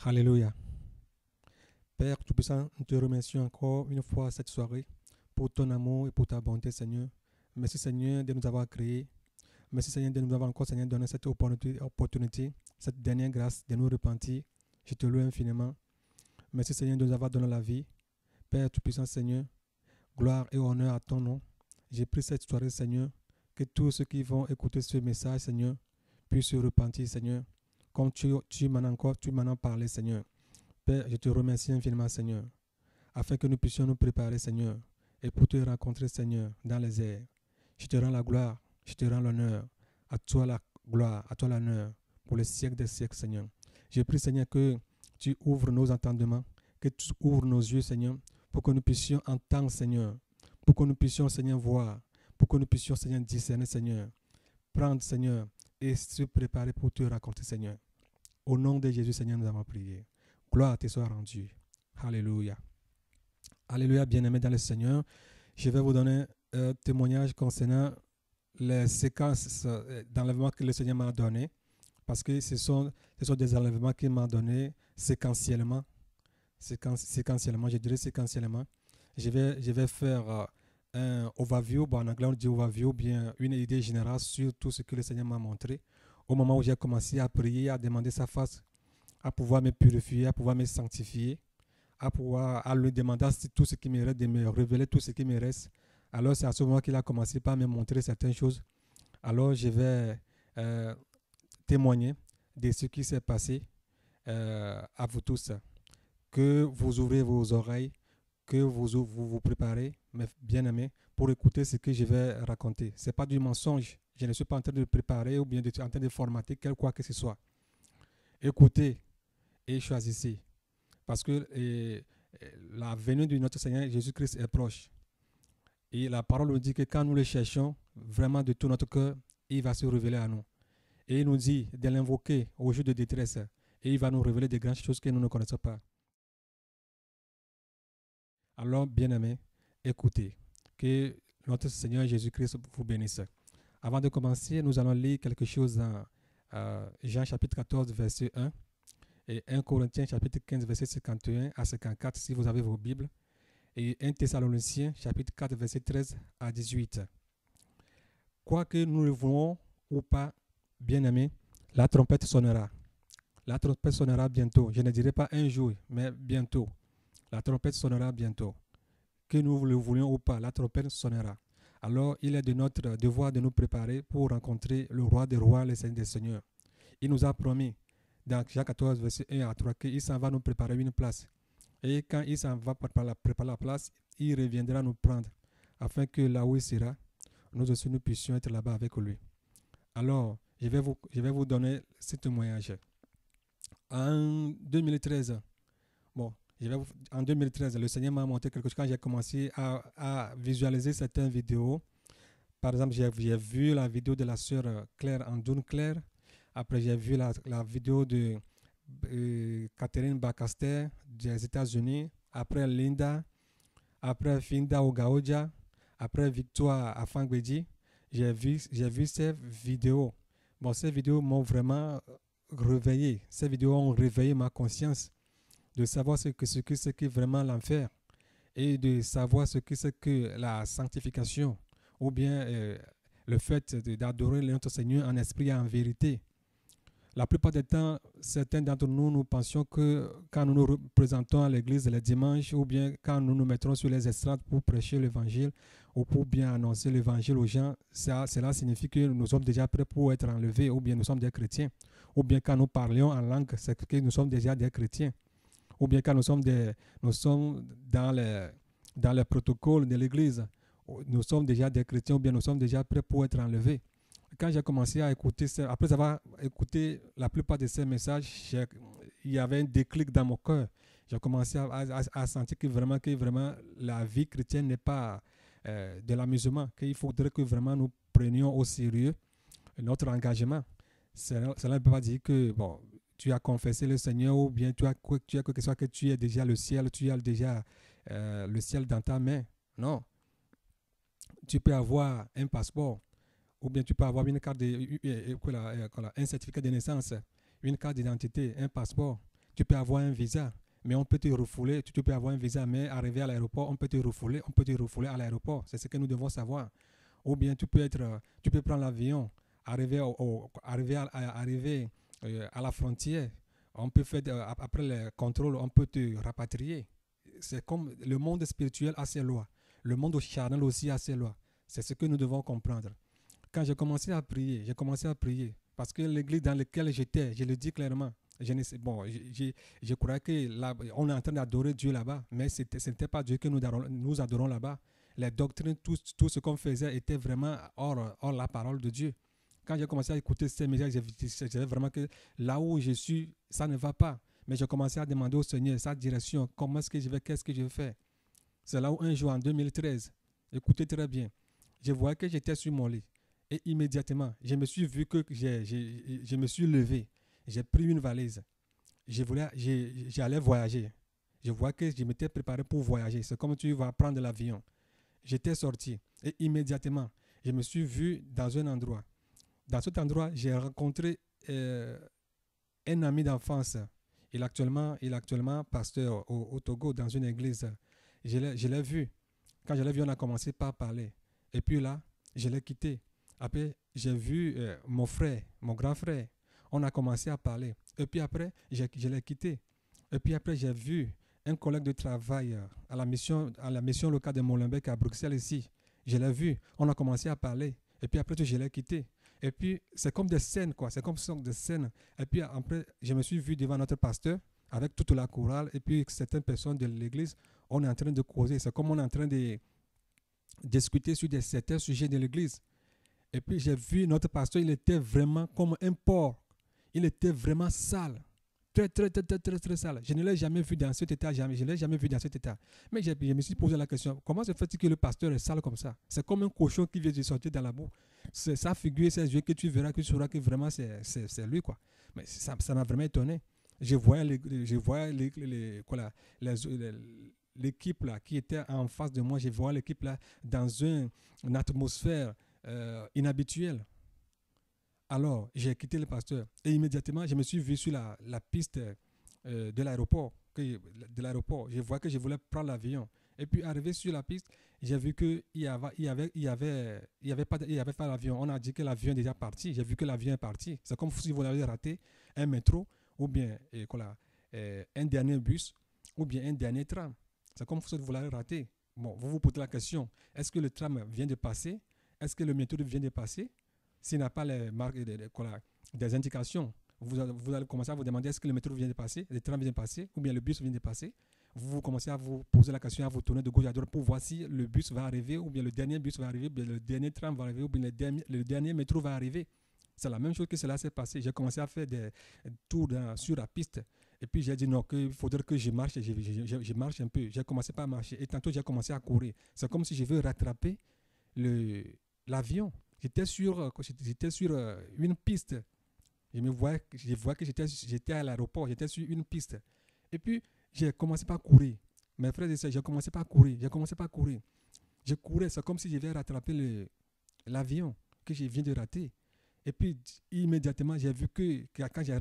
Alléluia. Père Tout-Puissant, nous te remercions encore une fois cette soirée pour ton amour et pour ta bonté, Seigneur. Merci, Seigneur, de nous avoir créés. Merci, Seigneur, de nous avoir encore, Seigneur, donné cette opportunité, cette dernière grâce de nous repentir. Je te loue infiniment. Merci, Seigneur, de nous avoir donné la vie. Père Tout-Puissant, Seigneur, gloire et honneur à ton nom. J'ai pris cette soirée, Seigneur, que tous ceux qui vont écouter ce message, Seigneur, puissent se repentir, Seigneur, comme tu m'en as parlé, Seigneur. Père, je te remercie infiniment, Seigneur, afin que nous puissions nous préparer, Seigneur, et pour te rencontrer, Seigneur, dans les airs. Je te rends la gloire, je te rends l'honneur. À toi la gloire, à toi l'honneur, pour les siècles des siècles, Seigneur. Je prie, Seigneur, que tu ouvres nos entendements, que tu ouvres nos yeux, Seigneur, pour que nous puissions entendre, Seigneur, pour que nous puissions, Seigneur, voir, pour que nous puissions, Seigneur, discerner, Seigneur, prendre, Seigneur, et se préparer pour te raconter, Seigneur. Au nom de Jésus, Seigneur, nous avons prié. Gloire te soit rendue. Alléluia. Alléluia, bien-aimés dans le Seigneur. Je vais vous donner un témoignage concernant les séquences d'enlèvement que le Seigneur m'a donné. Parce que ce sont des enlèvements qu'il m'a donné séquentiellement. Séquentiellement, je dirais séquentiellement. Je vais faire un overview, en anglais on dit overview, bien une idée générale sur tout ce que le Seigneur m'a montré. Au moment où j'ai commencé à prier, à demander sa face, à pouvoir me purifier, à pouvoir me sanctifier, à lui demander tout ce qui me reste, de me révéler tout ce qui me reste. Alors c'est à ce moment qu'il a commencé par me montrer certaines choses. Alors je vais témoigner de ce qui s'est passé à vous tous. Que vous ouvrez vos oreilles, que vous préparez, mes bien-aimés, pour écouter ce que je vais raconter. Ce n'est pas du mensonge. Je ne suis pas en train de préparer ou bien en train de formater quoi que ce soit. Écoutez et choisissez. Parce que la venue de notre Seigneur Jésus-Christ est proche. Et la parole nous dit que quand nous le cherchons vraiment de tout notre cœur, il va se révéler à nous. Et il nous dit de l'invoquer au jour de détresse. Et il va nous révéler des grandes choses que nous ne connaissons pas. Alors, bien-aimés, écoutez. Que notre Seigneur Jésus-Christ vous bénisse. Avant de commencer, nous allons lire quelque chose dans Jean chapitre 14, verset 1. Et 1 Corinthiens chapitre 15, verset 51 à 54, si vous avez vos Bibles. Et 1 Thessaloniciens chapitre 4, verset 13 à 18. Quoique nous le voulons ou pas, bien-aimés, la trompette sonnera. La trompette sonnera bientôt. Je ne dirai pas un jour, mais bientôt. La trompette sonnera bientôt. Que nous le voulions ou pas, la trompette sonnera. Alors, il est de notre devoir de nous préparer pour rencontrer le roi des rois, le Seigneur des seigneurs. Il nous a promis, dans Jean 14, verset 1 à 3, qu'il s'en va nous préparer une place. Et quand il s'en va préparer la place, il reviendra nous prendre, afin que là où il sera, nous aussi nous puissions être là-bas avec lui. Alors, je vais vous donner ce témoignage. En 2013, le Seigneur m'a montré quelque chose quand j'ai commencé à visualiser certaines vidéos. Par exemple, j'ai vu la vidéo de la sœur Claire Andoun Claire. Après, j'ai vu la vidéo de Catherine Bacaster des États-Unis. Après, Linda. Après, Finda Ogaoja. Après, Victoire Afangbeji. J'ai vu ces vidéos. Bon, ces vidéos m'ont vraiment réveillé. Ces vidéos ont réveillé ma conscience de savoir ce que c'est vraiment l'enfer et de savoir ce que c'est que la sanctification ou bien le fait d'adorer notre Seigneur en esprit et en vérité. La plupart du temps, certains d'entre nous, nous pensions que quand nous nous présentons à l'église le dimanche ou bien quand nous nous mettrons sur les estrades pour prêcher l'évangile ou pour bien annoncer l'évangile aux gens, cela signifie que nous sommes déjà prêts pour être enlevés ou bien nous sommes des chrétiens. Ou bien quand nous parlions en langue, c'est que nous sommes déjà des chrétiens. Ou bien quand nous sommes dans le protocole de l'église, nous sommes déjà des chrétiens ou bien nous sommes déjà prêts pour être enlevés. Quand j'ai commencé à écouter, après avoir écouté la plupart de ces messages, il y avait un déclic dans mon cœur. J'ai commencé à sentir que vraiment la vie chrétienne n'est pas de l'amusement, qu'il faudrait que vraiment nous prenions au sérieux notre engagement. Cela ne peut pas dire que, bon, tu as confessé le Seigneur ou bien tu as quoi que ce soit que tu es déjà le ciel, tu as déjà le ciel dans ta main. Non. Tu peux avoir un passeport ou bien tu peux avoir une carte un certificat de naissance, une carte d'identité, un passeport. tu peux avoir un visa, mais on peut te refouler. Tu peux avoir un visa, mais arriver à l'aéroport, on peut te refouler à l'aéroport. C'est ce que nous devons savoir. Ou bien tu peux prendre l'avion, arriver à la frontière. On peut faire, après le contrôle, on peut te rapatrier. C'est comme le monde spirituel a ses lois. Le monde charnel aussi a ses lois. C'est ce que nous devons comprendre. Quand j'ai commencé à prier, parce que l'église dans laquelle j'étais, je le dis clairement, je croyais que là, on est en train d'adorer Dieu là-bas, mais ce n'était pas Dieu que nous adorons là-bas. Les doctrines, tout ce qu'on faisait était vraiment hors la parole de Dieu. Quand j'ai commencé à écouter ces messages, j'ai vraiment que là où je suis, ça ne va pas. Mais j'ai commencé à demander au Seigneur sa direction, comment est-ce que je vais, qu'est-ce que je vais faire. C'est là où un jour en 2013, écoutez très bien, je voyais que j'étais sur mon lit. Et immédiatement, je me suis vu que je me suis levé. J'ai pris une valise. J'allais voyager. Je vois que je m'étais préparé pour voyager. C'est comme tu vas prendre l'avion. J'étais sorti. Et immédiatement, je me suis vu dans un endroit. Dans cet endroit, j'ai rencontré un ami d'enfance. Il est actuellement pasteur au Togo dans une église. Je l'ai vu. Quand je l'ai vu, on a commencé par parler. Et puis là, je l'ai quitté. Après, j'ai vu mon frère, mon grand frère. On a commencé à parler. Et puis après, je l'ai quitté. Et puis après, j'ai vu un collègue de travail à la mission locale de Molenbeek à Bruxelles ici. Je l'ai vu. On a commencé à parler. Et puis après, je l'ai quitté. Et puis, c'est comme des scènes, quoi. C'est comme des scènes. Et puis après, je me suis vu devant notre pasteur avec toute la chorale. Et puis, certaines personnes de l'église, on est en train de causer. C'est comme on est en train de discuter sur certains sujets de l'église. Et puis j'ai vu notre pasteur, il était vraiment comme un porc. Il était vraiment sale. Très sale. Je ne l'ai jamais vu dans cet état, jamais. Je ne l'ai jamais vu dans cet état. Mais je me suis posé la question, comment se fait-il que le pasteur est sale comme ça? C'est comme un cochon qui vient de sortir dans la boue. C'est sa figure, ses yeux que tu verras, que tu sauras que vraiment c'est lui, quoi. Mais ça m'a vraiment étonné. Je voyais l'équipe là qui était en face de moi. Je voyais l'équipe là dans une atmosphère inhabituelle. Alors, j'ai quitté le pasteur et immédiatement, je me suis vu sur la piste de l'aéroport. Je vois que je voulais prendre l'avion. Et puis, arrivé sur la piste, j'ai vu qu'il n'y avait pas l'avion. On a dit que l'avion est déjà parti. J'ai vu que l'avion est parti. C'est comme si vous avez raté un métro ou bien un dernier bus ou bien un dernier tram. C'est comme si vous l'avez raté. Bon, vous vous posez la question, est-ce que le tram vient de passer? Est-ce que le métro vient de passer? S'il n'a pas les marques des indications, vous allez commencer à vous demander est-ce que le métro vient de passer, le tram vient de passer, ou bien le bus vient de passer. Vous commencez à vous poser la question, à vous tourner de gauche à droite pour voir si le bus va arriver, ou bien le dernier bus va arriver, ou bien le dernier tram va arriver, ou bien le dernier métro va arriver. C'est la même chose que cela s'est passé. J'ai commencé à faire des tours sur la piste. Et puis j'ai dit non, qu'il faudrait que je marche. Je marche un peu. J'ai commencé pas à marcher. Et tantôt, j'ai commencé à courir. C'est comme si je veux rattraper l'avion. J'étais sur une piste. Je vois que j'étais à l'aéroport. J'étais sur une piste. Et puis, j'ai commencé par courir. Mes frères et sœurs, j'ai commencé par courir. Je courais. C'est comme si je devais rattraper l'avion que je viens de rater. Et puis, immédiatement, j'ai vu que quand j'ai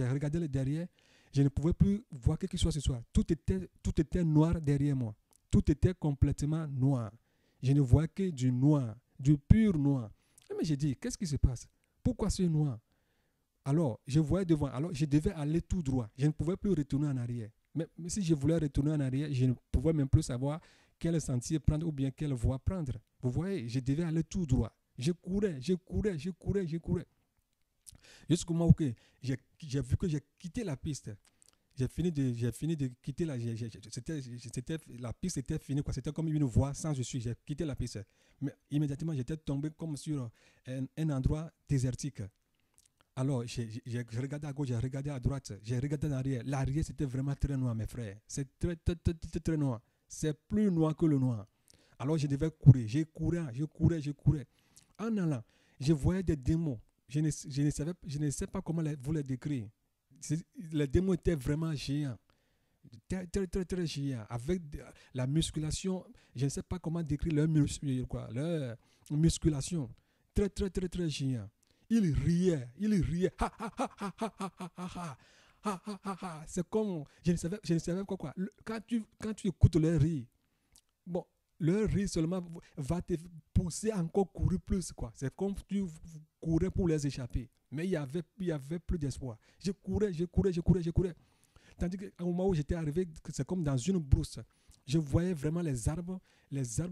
regardé le derrière, je ne pouvais plus voir quelque chose ce soir. Tout était noir derrière moi. Tout était complètement noir. Je ne voyais que du noir, du pur noir. Mais j'ai dit, qu'est-ce qui se passe? Pourquoi c'est noir? Alors, je voyais devant. Alors, je devais aller tout droit. Je ne pouvais plus retourner en arrière. Mais si je voulais retourner en arrière, je ne pouvais même plus savoir quel sentier prendre ou bien quelle voie prendre. Vous voyez, je devais aller tout droit. Je courais. Jusqu'au moment où j'ai vu que j'ai quitté la piste. J'ai fini de quitter la piste était finie, quoi. C'était comme une voie sans issue. J'ai quitté la piste. Mais immédiatement, j'étais tombé comme sur un endroit désertique. Alors, j'ai regardé à gauche, j'ai regardé à droite, j'ai regardé en arrière. L'arrière, c'était vraiment très noir, mes frères. C'est très noir. C'est plus noir que le noir. Alors, je devais courir. Je courais. En allant, je voyais des démons. Je ne sais pas comment vous les décrire. Les démons étaient vraiment géants. Très géants. Avec la musculation, je ne sais pas comment décrire leur musculation. Très géants. Ils riaient. Ha. C'est comme, je ne savais pas quoi. Quand tu écoutes leur rire, bon, leur rire seulement va te pousser à encore courir plus, quoi. C'est comme si tu courais pour les échapper. Mais il y avait plus d'espoir. Je courais. Tandis qu'au moment où j'étais arrivé, c'est comme dans une brousse. Je voyais vraiment les arbres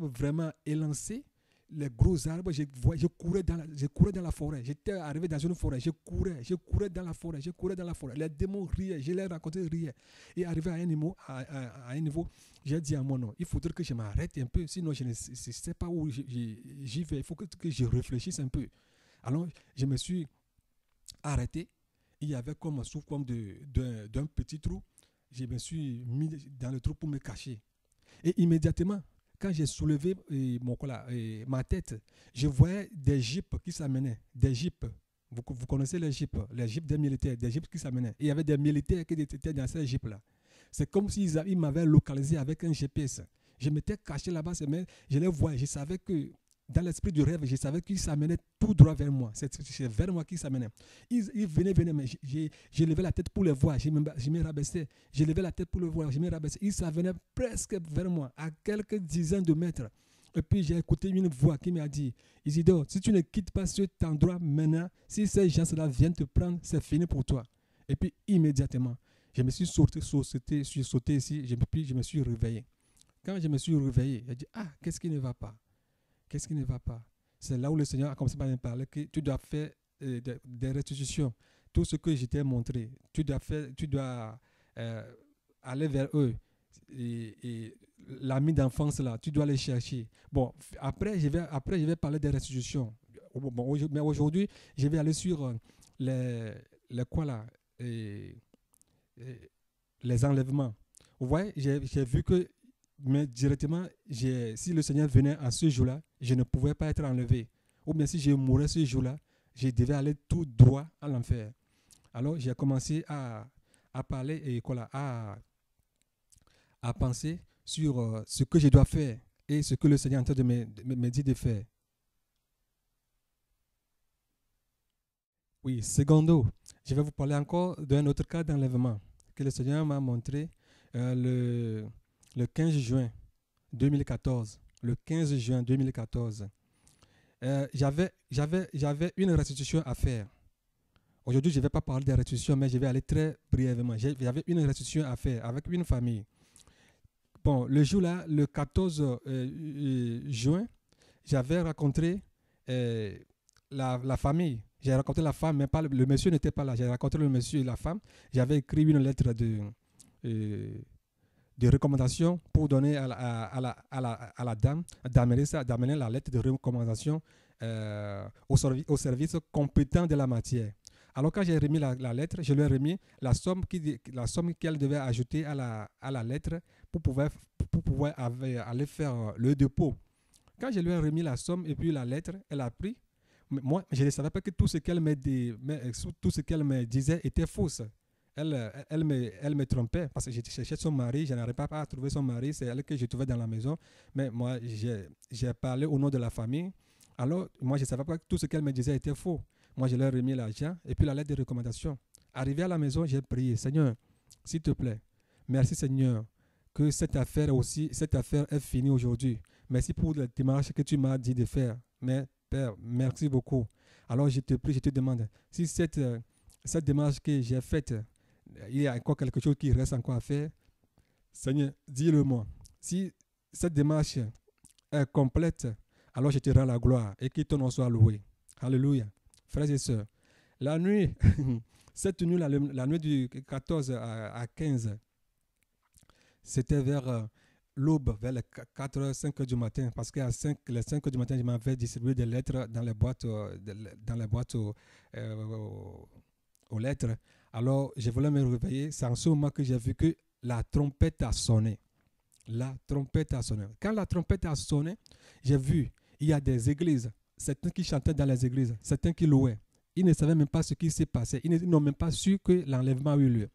vraiment élancés, les gros arbres. Je courais dans la forêt. J'étais arrivé dans une forêt. Je courais dans la forêt. Je courais dans la forêt. Les démons riaient. Je les racontais, riaient. Et arrivé à un niveau, j'ai dit à mon nom, il faudrait que je m'arrête un peu, sinon je ne sais pas où j'y vais. Il faut que je réfléchisse un peu. Alors, je me suis arrêté. Il y avait comme sous forme d'un petit trou. Je me suis mis dans le trou pour me cacher. Et immédiatement, quand j'ai soulevé ma tête, je voyais des jeeps qui s'amenaient. Des jeeps. Vous connaissez les jeeps des militaires, des jeeps qui s'amenaient. Et il y avait des militaires qui étaient dans ces jeeps-là. C'est comme s'ils m'avaient localisé avec un GPS. Je m'étais caché là-bas, mais je les voyais. Je savais que dans l'esprit du rêve, je savais qu'ils s'amenaient tout droit vers moi. C'est vers moi qu'ils s'amenaient. Ils venaient, mais je levais la tête pour les voir. Je me rabaissais. Je levais la tête pour les voir. Je me rabaissais. Ils s'amenaient presque vers moi, à quelques dizaines de mètres. Et puis j'ai écouté une voix qui m'a dit, Isidore, si tu ne quittes pas cet endroit maintenant, si ces gens-là viennent te prendre, c'est fini pour toi. Et puis immédiatement, je me suis sauté ici, puis je me suis réveillé. Quand je me suis réveillé, j'ai dit, qu'est-ce qui ne va pas? Qu'est-ce qui ne va pas? C'est là où le Seigneur a commencé par me parler que tu dois faire des restitutions. Tout ce que je t'ai montré, tu dois aller vers eux. Et l'ami d'enfance là, tu dois les chercher. Bon, après je vais parler des restitutions. Bon, mais aujourd'hui, je vais aller sur les quoi là, les enlèvements. Vous voyez, j'ai vu que mais directement, si le Seigneur venait à ce jour-là, je ne pouvais pas être enlevé. Ou bien si je mourais ce jour-là, je devais aller tout droit à l'enfer. Alors j'ai commencé à parler et à penser sur ce que je dois faire et ce que le Seigneur est en train de me dire de faire. Oui, secondo, je vais vous parler encore d'un autre cas d'enlèvement que le Seigneur m'a montré le 15 juin 2014. Le 15 juin 2014. J'avais une restitution à faire. Aujourd'hui, je ne vais pas parler de restitution, mais je vais aller très brièvement. J'avais une restitution à faire avec une famille. Bon, le jour-là, le 14 juin, j'avais rencontré la famille. J'ai rencontré la femme, mais pas le monsieur n'était pas là. J'ai rencontré le monsieur et la femme. J'avais écrit une lettre de recommandation pour donner à la dame, d'amener la lettre de recommandation au service compétent de la matière. Alors quand j'ai remis la lettre, je lui ai remis la somme qu'elle devait ajouter à la lettre pour pouvoir aller faire le dépôt. Quand je lui ai remis la somme et puis la lettre, elle a pris. Moi, je ne savais pas que tout ce qu'elle me disait était fausse. Elle me trompait parce que je cherchais son mari, je n'arrivais pas à trouver son mari, c'est elle que je trouvais dans la maison. Mais moi, j'ai parlé au nom de la famille. Alors, moi, je ne savais pas que tout ce qu'elle me disait était faux. Moi, je leur ai remis l'argent et puis la lettre de recommandation. Arrivé à la maison, j'ai prié, Seigneur, s'il te plaît, merci Seigneur, que cette affaire est finie aujourd'hui. Merci pour la démarche que tu m'as dit de faire. Mais Père, merci beaucoup. Alors, je te prie, je te demande, si cette démarche que j'ai faite, il y a encore quelque chose qui reste encore à faire, Seigneur, dis-le-moi. Si cette démarche est complète, alors je te rends la gloire et que ton nom soit loué. Alléluia. Frères et sœurs, la nuit, cette nuit, la nuit du 14 à 15, c'était vers l'aube, vers les 4h, 5h du matin, parce qu'à les 5h du matin, je m'avais distribué des lettres dans les boîtes, aux lettres. Alors, je voulais me réveiller. C'est en ce moment que j'ai vu que la trompette a sonné. La trompette a sonné. Quand la trompette a sonné, j'ai vu, il y a des églises, certains qui chantaient dans les églises, certains qui louaient. Ils ne savaient même pas ce qui s'est passé. Ils n'ont même pas su que l'enlèvement a eu lieu.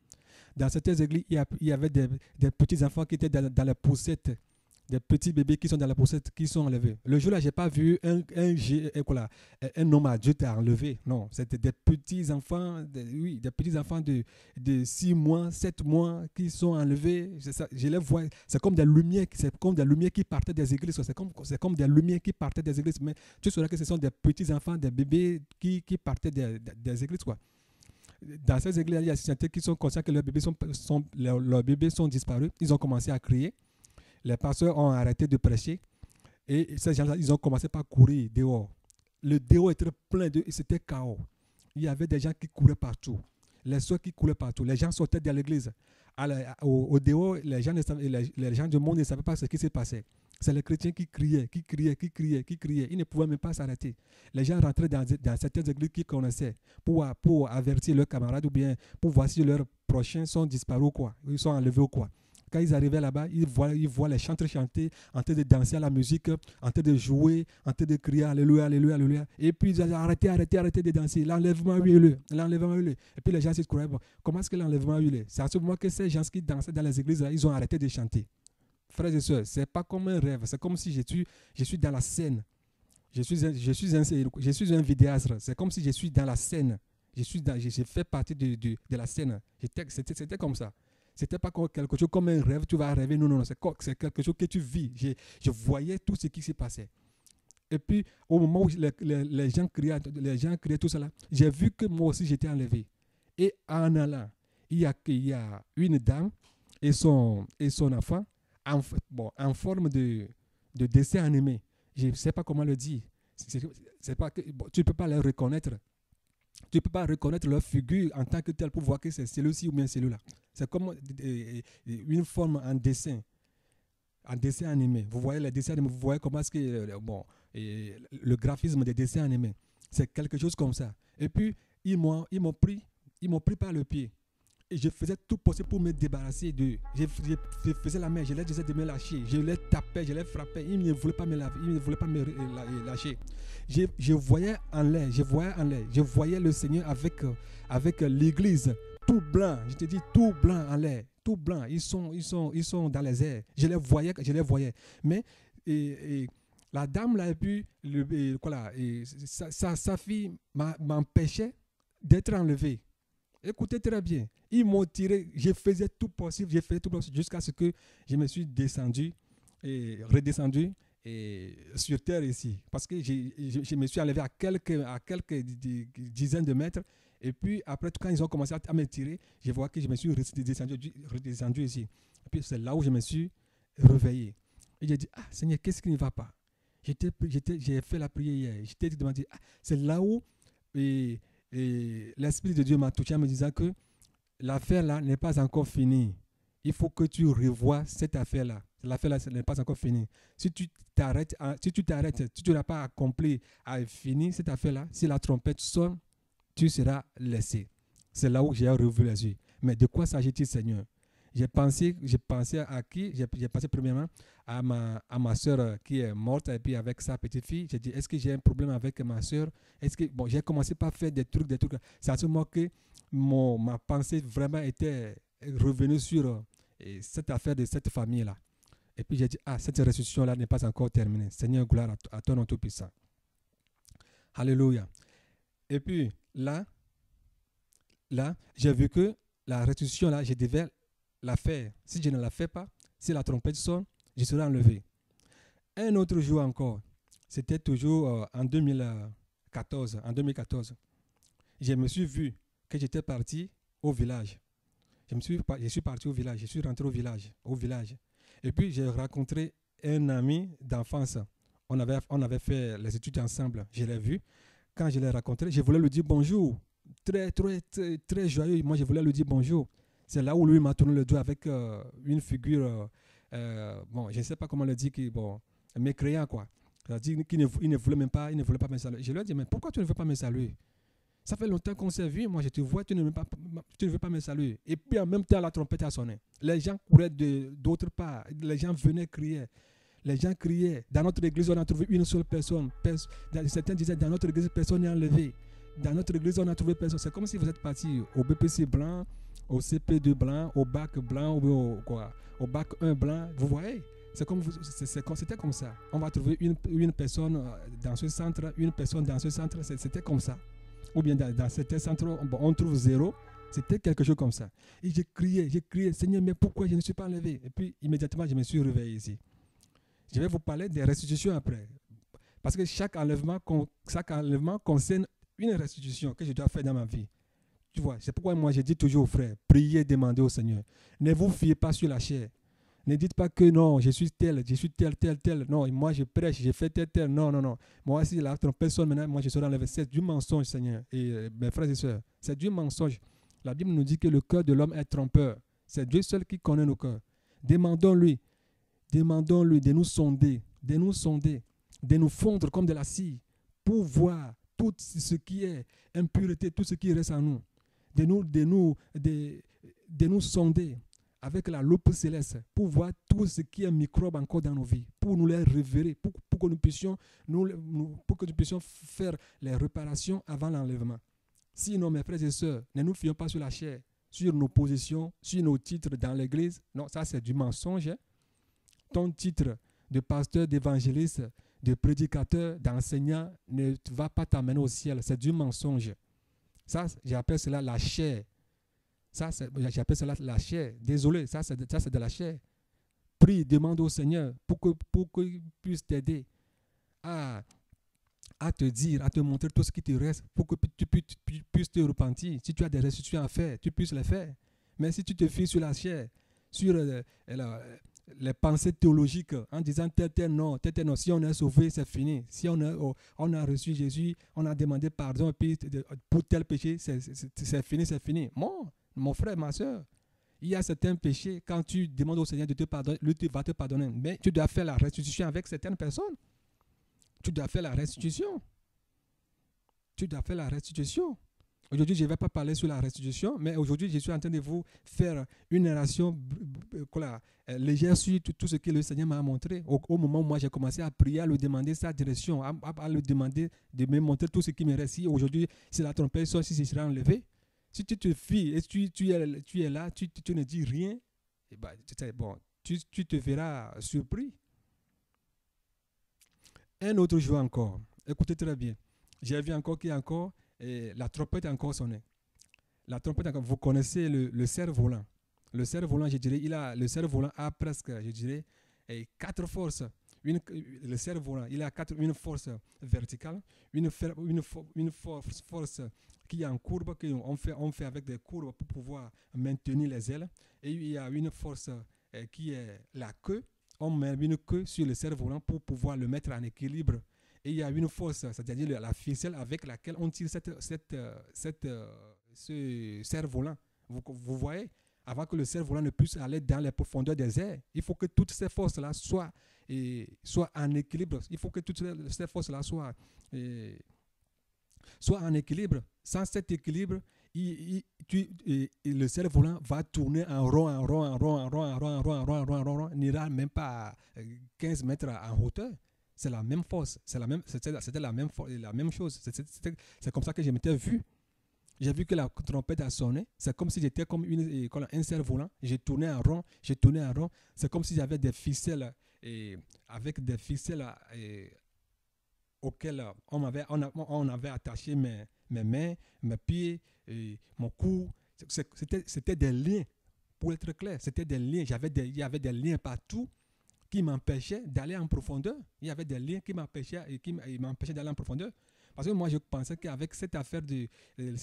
Dans certaines églises, il y avait des petits enfants qui étaient dans les poussettes des petits bébés qui sont dans la poussette, qui sont enlevés. Le jour-là, je n'ai pas vu un homme adulte à enlever. Non, c'était des petits-enfants, oui, des petits-enfants de 6 mois, 7 mois qui sont enlevés. Je les vois, c'est comme des lumières qui partaient des églises. C'est comme des lumières qui partaient des églises. Mais tu sauras que ce sont des petits-enfants, des bébés qui partaient des églises, quoi. Dans ces églises, il y a certains qui sont conscients que leurs bébés sont disparus. Ils ont commencé à crier. Les pasteurs ont arrêté de prêcher et ces gens-là, ils ont commencé par courir dehors. Le dehors était plein de... C'était chaos. Il y avait des gens qui couraient partout. Les soeurs qui couraient partout. Les gens sortaient de l'église. Au dehors, les gens du monde ne savaient pas ce qui se passait. C'est les chrétiens qui criaient. Ils ne pouvaient même pas s'arrêter. Les gens rentraient dans certaines églises qu'ils connaissaient pour avertir leurs camarades ou bien pour voir si leurs prochains sont disparus ou quoi. Ils sont enlevés ou quoi. Quand ils arrivaient là-bas, ils voient les chanteurs chanter, en train de danser à la musique, en train de jouer, en train de crier Alléluia, Alléluia, Alléluia. Et puis ils disaient arrêtez de danser, l'enlèvement a eu lieu. Et puis les gens se croyaient, bon, comment est-ce que l'enlèvement a eu lieu? C'est à ce moment que ces gens qui dansaient dans les églises, là, ils ont arrêté de chanter. Frères et sœurs, ce n'est pas comme un rêve, c'est comme si je suis dans la scène. Je suis un vidéastre, c'est comme si je suis dans la scène. Je fais partie de la scène. C'était comme ça. C'était pas quelque chose comme un rêve, tu vas rêver. Non, c'est quelque chose que tu vis. Je voyais tout ce qui s'est passé. Et puis, au moment où les gens criaient tout cela, j'ai vu que moi aussi j'étais enlevé. Et en allant, il y a une dame et son enfant en forme de dessin animé. Je ne sais pas comment le dire. C'est pas que, bon, tu ne peux pas les reconnaître. Tu ne peux pas reconnaître leur figure en tant que tel pour voir que c'est celui-ci ou bien celui-là. C'est comme une forme en dessin animé. Vous voyez les dessins animés, vous voyez comment est-ce que le graphisme des dessins animés. C'est quelque chose comme ça. Et puis, ils m'ont pris par le pied. Et je faisais tout possible pour me débarrasser d'eux. Je faisais la main, je leur disais de me lâcher. Je les tapais, je les frappais. Ils ne voulaient pas me lâcher. Je voyais en l'air. Je voyais le Seigneur avec l'église tout blanc. Je te dis tout blanc en l'air. Tout blanc. Ils sont dans les airs. Je les voyais. Mais la dame là, et puis sa fille m'empêchait d'être enlevée. Écoutez très bien. Ils m'ont tiré. Je faisais tout possible jusqu'à ce que je me suis redescendu sur terre ici. Parce que je me suis enlevé à quelques dizaines de mètres. Et puis après, quand ils ont commencé à me tirer, je vois que je me suis redescendu ici. Et puis c'est là où je me suis réveillé. Et j'ai dit, ah Seigneur, qu'est-ce qui ne va pas? J'ai fait la prière hier. Je t'ai demandé, c'est là où... Et l'Esprit de Dieu m'a touché en me disant que l'affaire là n'est pas encore finie. Il faut que tu revoies cette affaire-là. L'affaire-là n'est pas encore finie. Si tu t'arrêtes, si tu n'as pas accompli à finir cette affaire-là, si la trompette sonne, tu seras laissé. C'est là où j'ai revu les yeux. Mais de quoi s'agit-il, Seigneur? J'ai pensé à qui? J'ai pensé premièrement à ma soeur qui est morte et puis avec sa petite fille. J'ai dit, est-ce que j'ai un problème avec ma soeur? J'ai commencé par faire des trucs. C'est à ce moment que ma pensée vraiment était revenue sur cette affaire de cette famille-là. Et puis j'ai dit, cette ressuscitation-là n'est pas encore terminée. Seigneur, gloire à ton nom tout-puissant. Alléluia. Et puis là, j'ai vu que la ressuscitation-là, je devais la faire. Si je ne la fais pas, si la trompette sonne, je serai enlevé. Un autre jour encore, c'était toujours en 2014. Je me suis vu que j'étais parti au village. Je suis parti au village, je suis rentré au village. Et puis j'ai rencontré un ami d'enfance. On avait fait les études ensemble. Je l'ai vu. Quand je l'ai rencontré, je voulais lui dire bonjour. Très, très, très, très joyeux. Moi, je voulais lui dire bonjour. C'est là où lui m'a tourné le doigt avec une figure, je ne sais pas comment le dire, mécréant, quoi. C'est-à-dire qu'il ne voulait pas me saluer. Je lui ai dit, mais pourquoi tu ne veux pas me saluer? Ça fait longtemps qu'on s'est vu, moi je te vois, tu ne veux pas me saluer. Et puis en même temps, la trompette a sonné. Les gens couraient d'autre part, les gens venaient crier. Les gens criaient. Dans notre église, on a trouvé une seule personne. Certains disaient, dans notre église, personne n'est enlevé. Dans notre église, on a trouvé personne. C'est comme si vous êtes parti au BPC blanc, au CP2 blanc, au bac blanc, au bac 1 blanc. Vous voyez, C'était comme ça. On va trouver une personne dans ce centre, une personne dans ce centre, c'était comme ça. Ou bien dans certains centres, on trouve 0. C'était quelque chose comme ça. Et j'ai crié, Seigneur, mais pourquoi je ne suis pas enlevé? Et puis, immédiatement, je me suis réveillé ici. Je vais vous parler des restitutions après. Parce que chaque enlèvement concerne une restitution que je dois faire dans ma vie. Tu vois, c'est pourquoi moi, je dis toujours aux frères, priez, demandez au Seigneur. Ne vous fiez pas sur la chair. Ne dites pas que non, je suis tel. Non, moi, je prêche, je fais tel. Non. Moi, si la personne, maintenant, moi, je serai enlevé. C'est du mensonge, Seigneur. Et mes frères et sœurs, c'est du mensonge. La Bible nous dit que le cœur de l'homme est trompeur. C'est Dieu seul qui connaît nos cœurs. Demandons-lui de nous sonder, de nous fondre comme de la cire pour voir tout ce qui est impureté, tout ce qui reste en nous. De nous sonder avec la loupe céleste pour voir tout ce qui est microbe encore dans nos vies, pour nous les révéler, pour que nous puissions faire les réparations avant l'enlèvement. Sinon, mes frères et sœurs, ne nous fions pas sur la chair, sur nos positions, sur nos titres dans l'église. Non, ça c'est du mensonge. Ton titre de pasteur, d'évangéliste, de prédicateur, d'enseignant ne va pas t'amener au ciel. C'est du mensonge. Ça, j'appelle cela la chair. J'appelle cela la chair. Désolé, ça c'est de la chair. Prie, demande au Seigneur pour qu'il puisse t'aider à te dire, à te montrer tout ce qui te reste pour que tu puisses te repentir. Si tu as des restitutions à faire, tu puisses les faire. Mais si tu te fies sur la chair, sur les pensées théologiques en disant tel non, si on est sauvé, c'est fini. Si on a reçu Jésus, on a demandé pardon et puis pour tel péché, c'est fini. Mon frère, ma soeur, il y a certains péchés, quand tu demandes au Seigneur de te pardonner, lui va te pardonner. Mais tu dois faire la restitution avec certaines personnes. Tu dois faire la restitution. Aujourd'hui, je ne vais pas parler sur la restitution, mais aujourd'hui, je suis en train de vous faire une narration légère sur tout ce que le Seigneur m'a montré. Au moment où moi, j'ai commencé à prier, à lui demander sa direction, à lui demander de me montrer tout ce qui me reste. Si aujourd'hui, si la trompette sort, si ce sera enlevé, si tu te fies et tu es là, tu ne dis rien, et ben, tu te verras surpris. Un autre jour encore, écoutez très bien, j'ai vu encore qu'il y a encore la trompette a encore sonné. La trompette, vous connaissez le cerf-volant. Le cerf-volant, je dirais, le cerf-volant a presque, je dirais, 4 forces. Le cerf-volant, il a une force verticale, une force qui est en courbe, qu'on fait avec des courbes pour pouvoir maintenir les ailes. Et il y a une force qui est la queue. On met une queue sur le cerf-volant pour pouvoir le mettre en équilibre. Et il y a une force, c'est-à-dire la ficelle avec laquelle on tire ce cerf-volant. Vous voyez, avant que le cerf-volant ne puisse aller dans les profondeurs des airs, il faut que toutes ces forces-là soient en équilibre. Il faut que toutes ces forces-là soient en équilibre. Sans cet équilibre, le cerf-volant va tourner en rond, n'ira même pas à 15 mètres en hauteur. C'est la même force, c'était la même chose. C'est comme ça que je m'étais vu. J'ai vu que la trompette a sonné. C'est comme si j'étais comme un cerf-volant. J'ai tourné en rond. C'est comme si j'avais des ficelles avec des ficelles auxquelles on avait attaché mes mains, mes pieds, mon cou. C'était des liens, pour être clair. C'était des liens. Il y avait des liens partout qui m'empêchaient d'aller en profondeur. Il y avait des liens qui m'empêchaient d'aller en profondeur. Parce que moi, je pensais qu'avec cette affaire de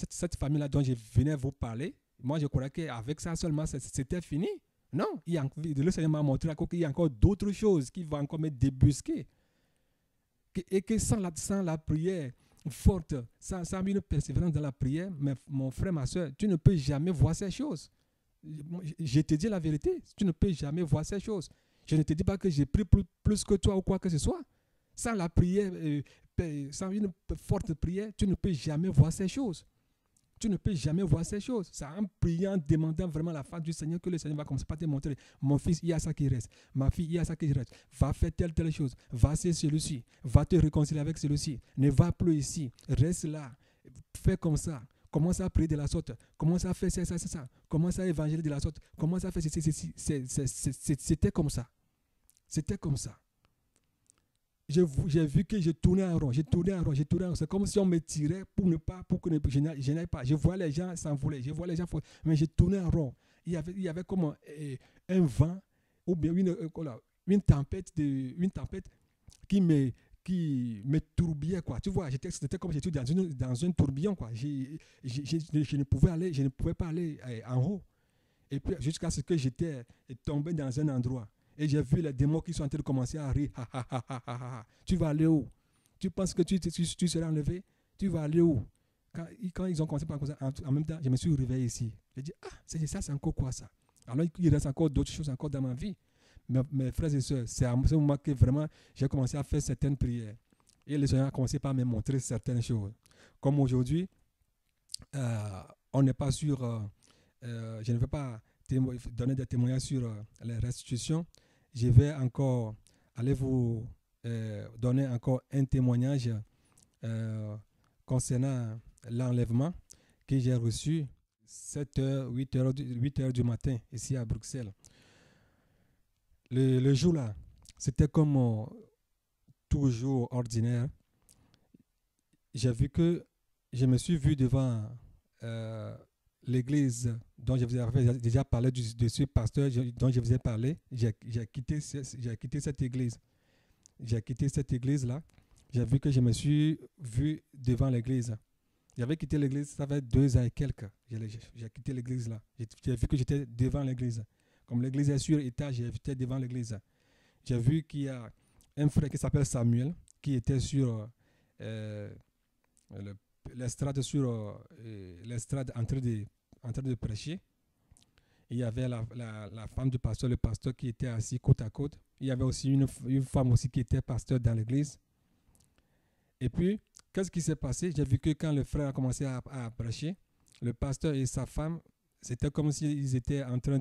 cette famille-là dont je venais vous parler, moi, je croyais qu'avec ça seulement, c'était fini. Non, le Seigneur m'a montré qu'il y a encore d'autres choses qui vont encore me débusquer. Et que sans la prière forte, sans une persévérance dans la prière, mon frère, ma soeur, tu ne peux jamais voir ces choses. Je te dis la vérité, tu ne peux jamais voir ces choses. Je ne te dis pas que j'ai pris plus que toi ou quoi que ce soit. Sans la prière, sans une forte prière, tu ne peux jamais voir ces choses. C'est en priant, demandant vraiment la face du Seigneur que le Seigneur va commencer par te montrer. Mon fils, il y a ça qui reste. Ma fille, il y a ça qui reste. Va faire telle chose. Va ser celui-ci. Va te réconcilier avec celui-ci. Ne va plus ici. Reste là. Fais comme ça. Commence à prier de la sorte. Commence à faire ça. Commence à évangéliser de la sorte. Commence à faire ceci. C'était comme ça. C'était comme ça. J'ai vu que je tournais en rond. C'est comme si on me tirait pour que je n'aille pas. Je voyais les gens s'envoler, mais je tournais en rond. Il y avait comme un vent ou bien une tempête qui me tourbillait, quoi. Tu vois, c'était comme si j'étais dans un tourbillon, quoi. Je ne pouvais pas aller en haut. Et puis, jusqu'à ce que j'étais tombé dans un endroit. Et j'ai vu les démons qui sont en train de commencer à rire. Tu vas aller où? Tu penses que tu seras enlevé? Tu vas aller où? Quand ils ont commencé par ça, en même temps, je me suis réveillé ici. J'ai dit, c'est encore quoi ça? Alors, il reste encore d'autres choses encore dans ma vie. Mes frères et sœurs, c'est à ce moment que vraiment, j'ai commencé à faire certaines prières. Et le Seigneur a commencé par me montrer certaines choses. Comme aujourd'hui, on n'est pas sûr, je ne vais pas donner des témoignages sur les restitutions. Je vais encore aller vous donner encore un témoignage concernant l'enlèvement que j'ai reçu 7h, 8h du matin ici à Bruxelles. Le jour-là, c'était comme toujours ordinaire. J'ai vu que je me suis vu devant l'église dont je vous avais déjà parlé, de ce pasteur dont je vous ai parlé. J'ai quitté cette église. J'ai quitté cette église-là. J'ai vu que je me suis vu devant l'église. J'avais quitté l'église, ça fait 2 ans et quelques. J'ai quitté l'église-là. J'ai vu que j'étais devant l'église. Comme l'église est sur étage, j'étais devant l'église. J'ai vu qu'il y a un frère qui s'appelle Samuel, qui était sur l'estrade en train de prêcher. Il y avait la femme du pasteur, le pasteur qui était assis côte à côte. Il y avait aussi une femme aussi qui était pasteur dans l'église. Et puis, qu'est-ce qui s'est passé? J'ai vu que quand le frère a commencé à prêcher, le pasteur et sa femme, c'était comme s'ils étaient en train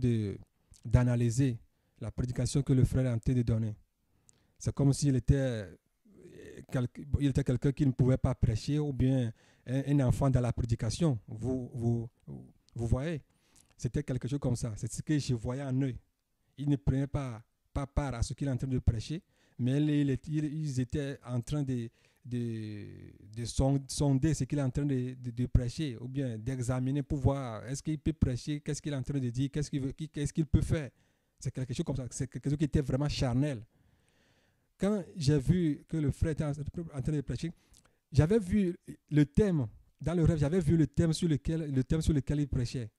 d'analyser la prédication que le frère est en train de donner. C'est comme s'il était quelqu'un qui ne pouvait pas prêcher ou bien un enfant dans la prédication. Vous voyez? C'était quelque chose comme ça. C'est ce que je voyais en eux. Ils ne prenaient pas part à ce qu'il est en train de prêcher, mais ils étaient en train de sonder ce qu'il est en train de prêcher ou bien d'examiner pour voir est-ce qu'il peut prêcher, qu'est-ce qu'il est en train de dire, qu'est-ce qu'il peut faire. C'est quelque chose comme ça. C'est quelque chose qui était vraiment charnel. Quand j'ai vu que le frère était en train de prêcher, j'avais vu le thème, dans le rêve, j'avais vu le thème sur lequel il prêchait.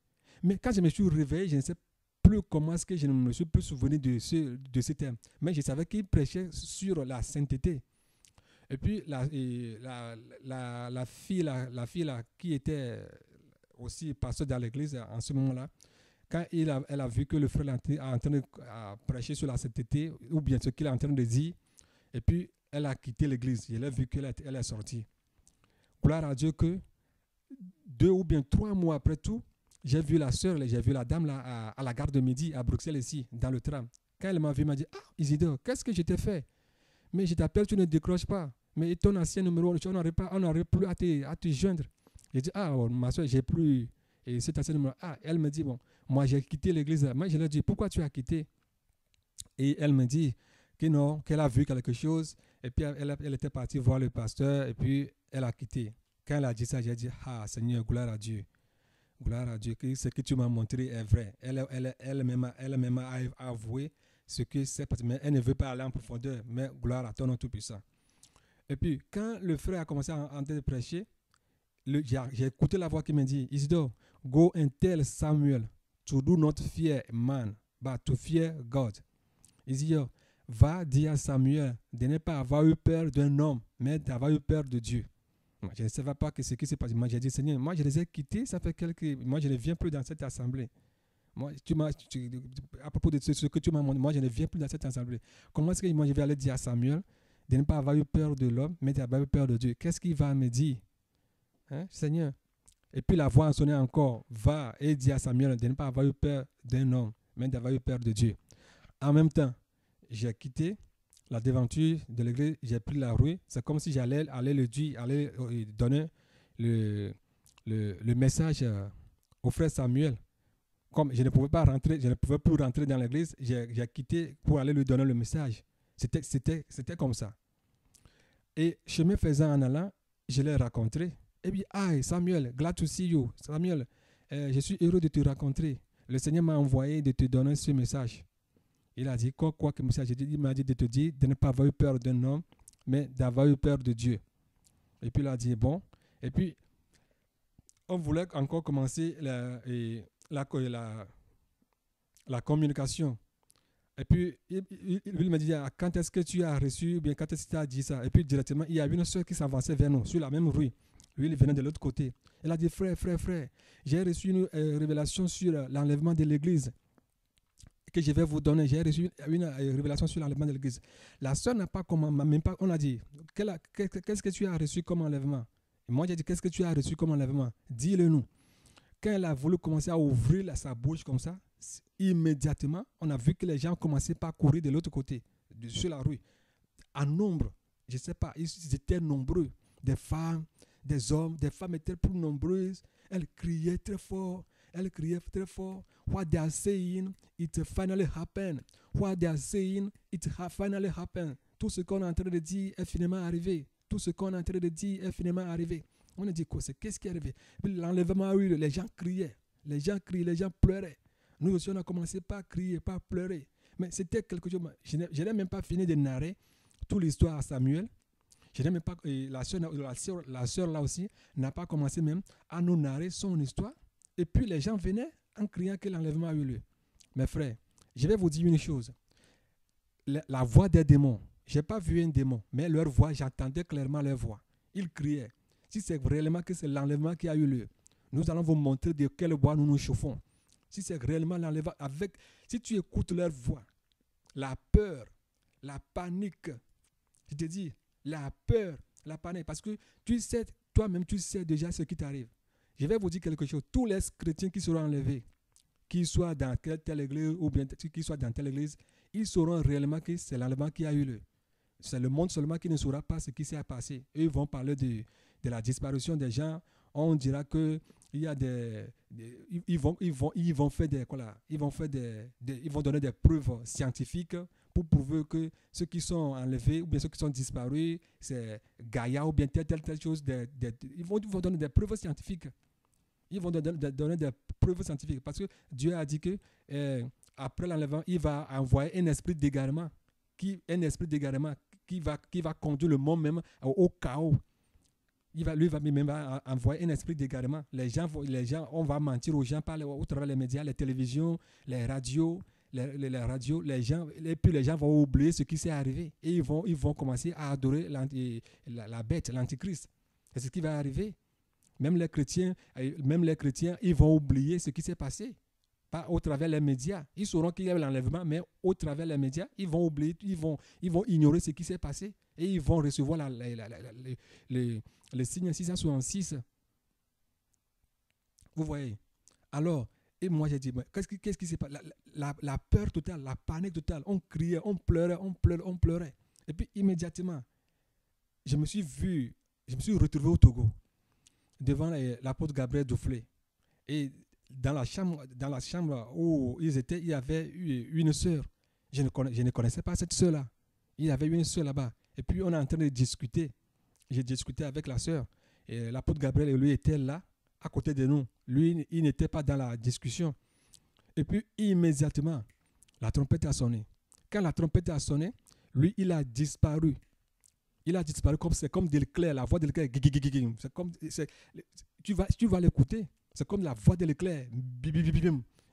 Mais quand je me suis réveillé, je ne sais plus comment est-ce que je ne me suis plus souvenu de ce thème. Mais je savais qu'il prêchait sur la sainteté. Et puis la fille là, qui était aussi pasteur dans l'église en ce moment-là, quand elle a vu que le frère est en train de prêcher sur la sainteté, ou bien ce qu'il est en train de dire, et puis elle a quitté l'église. Elle a vu qu'elle est sortie. Gloire à Dieu que 2 ou bien 3 mois après tout, j'ai vu la sœur, j'ai vu la dame là à la gare de Midi à Bruxelles ici, dans le tram. Quand elle m'a vu, elle m'a dit, Isidore, qu'est-ce que je t'ai fait? Mais je t'appelle, tu ne décroches pas. Mais ton ancien numéro, on n'aurait plus à te joindre. J'ai dit, ma soeur, j'ai plus cet ancien numéro. Elle me dit, bon, moi j'ai quitté l'église. Moi je lui ai dit, pourquoi tu as quitté? Et elle me dit que non, qu'elle a vu quelque chose. Et puis elle était partie voir le pasteur et puis elle a quitté. Quand elle a dit ça, j'ai dit, Seigneur, gloire à Dieu. Gloire à Dieu, que ce que tu m'as montré est vrai. Elle-même a avoué ce que c'est, mais elle ne veut pas aller en profondeur. Mais gloire à ton nom tout-puissant. Et puis, quand le frère a commencé à entendre prêcher, j'ai écouté la voix qui me dit, Isidore, go and tell Samuel to do not fear man, but to fear God. Isidore, va dire à Samuel de ne pas avoir eu peur d'un homme, mais d'avoir eu peur de Dieu. Moi, je ne savais pas ce qui s'est passé. Moi, j'ai dit, Seigneur, moi, je les ai quittés, ça fait moi, je ne viens plus dans cette assemblée. Moi, à propos de ce que tu m'as montré, moi, je ne viens plus dans cette assemblée. Comment est-ce que moi, je vais aller dire à Samuel de ne pas avoir eu peur de l'homme, mais d'avoir eu peur de Dieu? Qu'est-ce qu'il va me dire? Seigneur. Et puis la voix a sonné encore, va et dis à Samuel de ne pas avoir eu peur d'un homme, mais d'avoir eu peur de Dieu. En même temps, j'ai quitté la devanture de l'église, j'ai pris la rue. C'est comme si j'allais le dire, aller donner le message au frère Samuel comme je ne pouvais pas rentrer, je ne pouvais plus rentrer dans l'église, j'ai quitté pour aller lui donner le message. C'était comme ça. Et chemin faisant en allant, je l'ai rencontré. Et puis, ah, Samuel, glad to see you. Samuel, je suis heureux de te rencontrer. Le Seigneur m'a envoyé de te donner ce message. Il a dit, quoi que message? Il m'a dit de te dire de ne pas avoir eu peur d'un homme, mais d'avoir eu peur de Dieu. Et puis il a dit, bon. Et puis, on voulait encore commencer la communication. Et puis, il m'a dit, quand est-ce que tu as reçu, ou bien quand est-ce que tu as dit ça? Et puis, directement, il y a une soeur qui s'avançait vers nous, sur la même rue. Lui, il venait de l'autre côté. Elle a dit, frère, j'ai reçu une révélation sur l'enlèvement de l'église que je vais vous donner. J'ai reçu une révélation sur l'enlèvement de l'église. La soeur n'a pas commencé, même pas, on a dit, qu'est-ce que tu as reçu comme enlèvement? Et moi, j'ai dit, qu'est-ce que tu as reçu comme enlèvement? Dis-le nous. Quand elle a voulu commencer à ouvrir sa bouche comme ça, immédiatement, on a vu que les gens commençaient par courir de l'autre côté, sur la rue. En nombre, je ne sais pas, ils étaient nombreux. Des femmes, des hommes, des femmes étaient plus nombreuses. Elles criaient très fort. What they are saying, it finally happened. What they are saying, it finally happened. Tout ce qu'on est en train de dire est finalement arrivé. Tout ce qu'on est en train de dire est finalement arrivé. On a dit quoi? Qu'est-ce qui est arrivé? Puis l'enlèvement a eu, les gens criaient. Les gens pleuraient. Nous aussi, on a commencé par crier, par pleurer. Mais c'était quelque chose. Je n'ai même pas fini de narrer toute l'histoire à Samuel. Je n'ai même pas, la sœur là aussi n'a pas commencé même à nous narrer son histoire. Et puis les gens venaient en criant que l'enlèvement a eu lieu. Mes frères, je vais vous dire une chose. La voix des démons, je n'ai pas vu un démon, mais leur voix, j'entendais clairement leur voix. Ils criaient. Si c'est réellement que c'est l'enlèvement qui a eu lieu, nous allons vous montrer de quelle voix nous nous chauffons. Si c'est réellement l'enlèvement, si tu écoutes leur voix, la peur, la panique, je te dis, la peur, la panique, parce que tu sais, toi-même, tu sais déjà ce qui t'arrive. Je vais vous dire quelque chose. Tous les chrétiens qui seront enlevés, qu'ils soient dans telle église ou bien qu'ils soient dans telle église, ils sauront réellement que c'est l'enlèvement qui a eu lieu. C'est le monde seulement qui ne saura pas ce qui s'est passé. Eux, ils vont parler de la disparition des gens. On dira que il y a ils vont faire des quoi là, ils vont donner des preuves scientifiques pour prouver que ceux qui sont enlevés ou bien ceux qui sont disparus, c'est Gaïa ou bien telle chose. Ils vont donner des preuves scientifiques. Ils vont donner des preuves scientifiques parce que Dieu a dit que après l'enlèvement, il va envoyer un esprit d'égarement qui va conduire le monde même au chaos. Il va même envoyer un esprit d'égarement. Les gens, on va mentir aux gens au travers des médias, les télévisions, les radios, les gens, et puis les gens vont oublier ce qui s'est arrivé. Et ils vont commencer à adorer la bête, l'antichrist. C'est ce qui va arriver. Même les chrétiens, ils vont oublier ce qui s'est passé. Pas au travers des médias. Ils sauront qu'il y a l'enlèvement, mais au travers des médias, ils vont oublier, ils vont ignorer ce qui s'est passé. Et ils vont recevoir les signes 666. Vous voyez? Alors, et moi j'ai dit, qu'est-ce qui s'est passé? La peur totale, la panique totale. On criait, on pleurait. Et puis immédiatement, je me suis retrouvé au Togo, devant l'apôtre Gabriel Duflé. Et dans la chambre où ils étaient, il y avait une sœur. Je ne connaissais pas cette sœur-là. Il y avait une sœur là-bas. Et puis, on est en train de discuter. J'ai discuté avec la sœur. Et l'apôtre Gabriel, lui, était là, à côté de nous. Lui, il n'était pas dans la discussion. Et puis, immédiatement, la trompette a sonné. Quand la trompette a sonné, lui, il a disparu. Il a disparu c'est comme de l'éclair, la voix de l'éclair. Tu vas l'écouter. C'est comme la voix de l'éclair.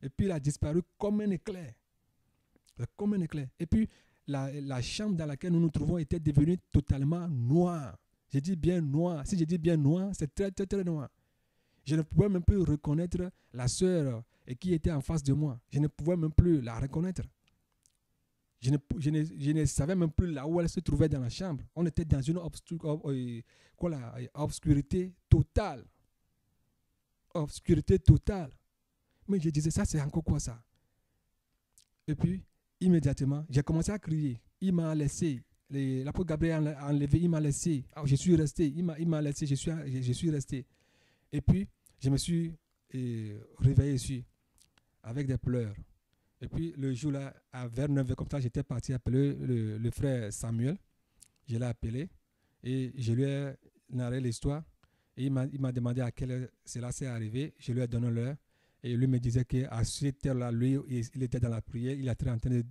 Et puis, il a disparu comme un éclair. Comme un éclair. Et puis, la chambre dans laquelle nous nous trouvons était devenue totalement noire. J'ai dit bien noir. Si je dis bien noir, c'est très, très, très noir. Je ne pouvais même plus reconnaître la sœur qui était en face de moi. Je ne pouvais même plus la reconnaître. Je ne savais même plus là où elle se trouvait dans la chambre. On était dans une obscurité totale. Obscurité totale. Mais je disais, ça c'est encore quoi ça? Et puis, immédiatement, j'ai commencé à crier. Il m'a laissé. L'apôtre Gabriel a enlevé, il m'a laissé. Je suis resté. Il m'a laissé, je suis resté. Et puis, je me suis réveillé ici. avec des pleurs. Et puis le jour-là, vers 9h comme ça, j'étais parti appeler le frère Samuel. Je l'ai appelé et je lui ai narré l'histoire. Et il m'a demandé à quelle heure cela s'est arrivé. Je lui ai donné l'heure. Et lui me disait qu'à cette heure-là, lui, il était dans la prière. Il était en train de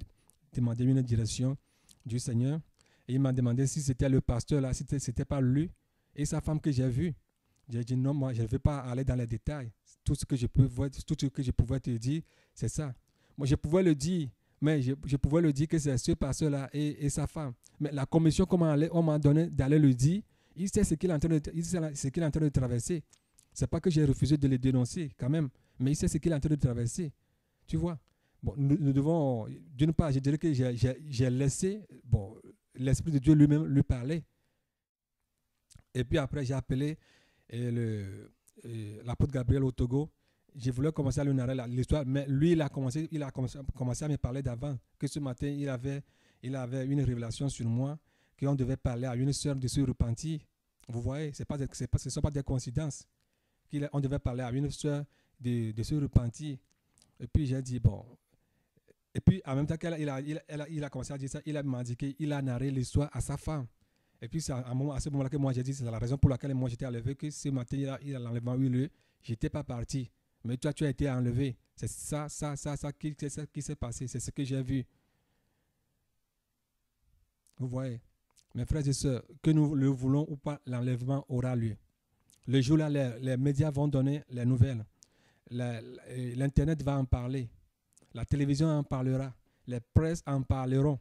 demander une direction du Seigneur. Et il m'a demandé si c'était le pasteur là, si c'était pas lui et sa femme que j'ai vu. J'ai dit non, moi je ne vais pas aller dans les détails. Tout ce que je pouvais te dire, c'est ça. Moi je pouvais le dire, mais je pouvais le dire que c'est ce pasteur là et sa femme. Mais la commission on m'a donné d'aller le dire, il sait ce qu'il est en train de traverser. C'est pas que j'ai refusé de le dénoncer quand même, mais il sait ce qu'il est en train de traverser. Tu vois? Bon, nous devons, d'une part, je dirais que j'ai laissé l'Esprit de Dieu lui-même lui parler. Et puis après, j'ai appelé l'apôtre Gabriel au Togo. Je voulais commencer à lui narrer l'histoire, mais lui, il a commencé à me parler d'avant, que ce matin, il avait une révélation sur moi, qu'on devait parler à une sœur de se repentir. Vous voyez, ce ne sont pas des coïncidences. On devait parler à une sœur de se repentir. Et puis j'ai dit, bon. Et puis en même temps qu'il a commencé à dire ça, il m'a dit qu'il a narré l'histoire à sa femme. Et puis c'est à ce moment-là que moi j'ai dit, c'est la raison pour laquelle moi j'étais enlevé, que ce matin, l'enlèvement a eu lieu. Je n'étais pas parti. Mais toi, tu as été enlevé. C'est ça qui s'est passé. C'est ce que j'ai vu. Vous voyez, mes frères et sœurs, que nous le voulons ou pas, l'enlèvement aura lieu. Le jour-là, les médias vont donner les nouvelles. L'Internet va en parler. La télévision en parlera. Les presses en parleront.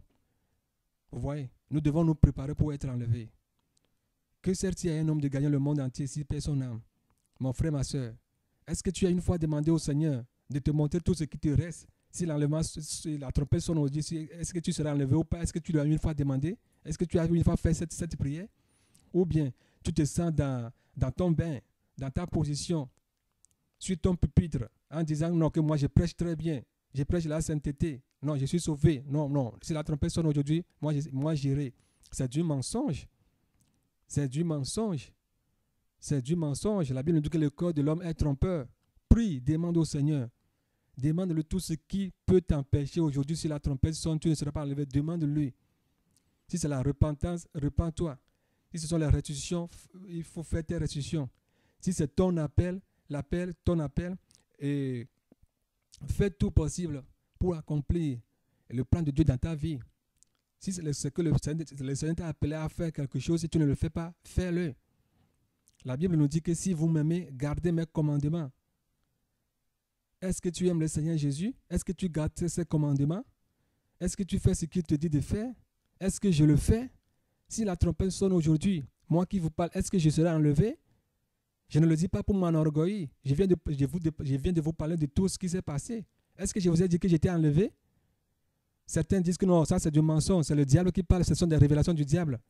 Vous voyez, nous devons nous préparer pour être enlevés. Que sert-il à un homme de gagner le monde entier s'il perd son âme? Mon frère, ma soeur, est-ce que tu as une fois demandé au Seigneur de te montrer tout ce qui te reste? Si l'enlèvement, si la trompette sonne au Dieu, est-ce que tu seras enlevé ou pas? Est-ce que tu l'as une fois demandé? Est-ce que tu as une fois fait cette prière? Ou bien tu te sens dans ton bain, dans ta position, sur ton pupitre, en disant non, que moi je prêche très bien, je prêche la sainteté, non, je suis sauvé, non, si la trompette sonne aujourd'hui, moi j'irai. C'est du mensonge. C'est du mensonge. C'est du mensonge. La Bible nous dit que le corps de l'homme est trompeur. Prie, demande au Seigneur. Demande-lui tout ce qui peut t'empêcher aujourd'hui. Si la trompette sonne, tu ne seras pas enlevé. Demande-lui. Si c'est la repentance, repens-toi. Si ce sont les restitutions, il faut faire tes restitutions. Si c'est ton appel, ton appel, et fais tout possible pour accomplir le plan de Dieu dans ta vie. Si c'est ce que le Seigneur t'a appelé à faire quelque chose, si tu ne le fais pas, fais-le. La Bible nous dit que si vous m'aimez, gardez mes commandements. Est-ce que tu aimes le Seigneur Jésus? Est-ce que tu gardes ses commandements? Est-ce que tu fais ce qu'il te dit de faire? Est-ce que je le fais? Si la trompette sonne aujourd'hui, moi qui vous parle, est-ce que je serai enlevé? Je ne le dis pas pour m'enorgueillir. Je viens de vous parler de tout ce qui s'est passé. Est-ce que je vous ai dit que j'étais enlevé? Certains disent que non, ça c'est du mensonge, c'est le diable qui parle, ce sont des révélations du diable.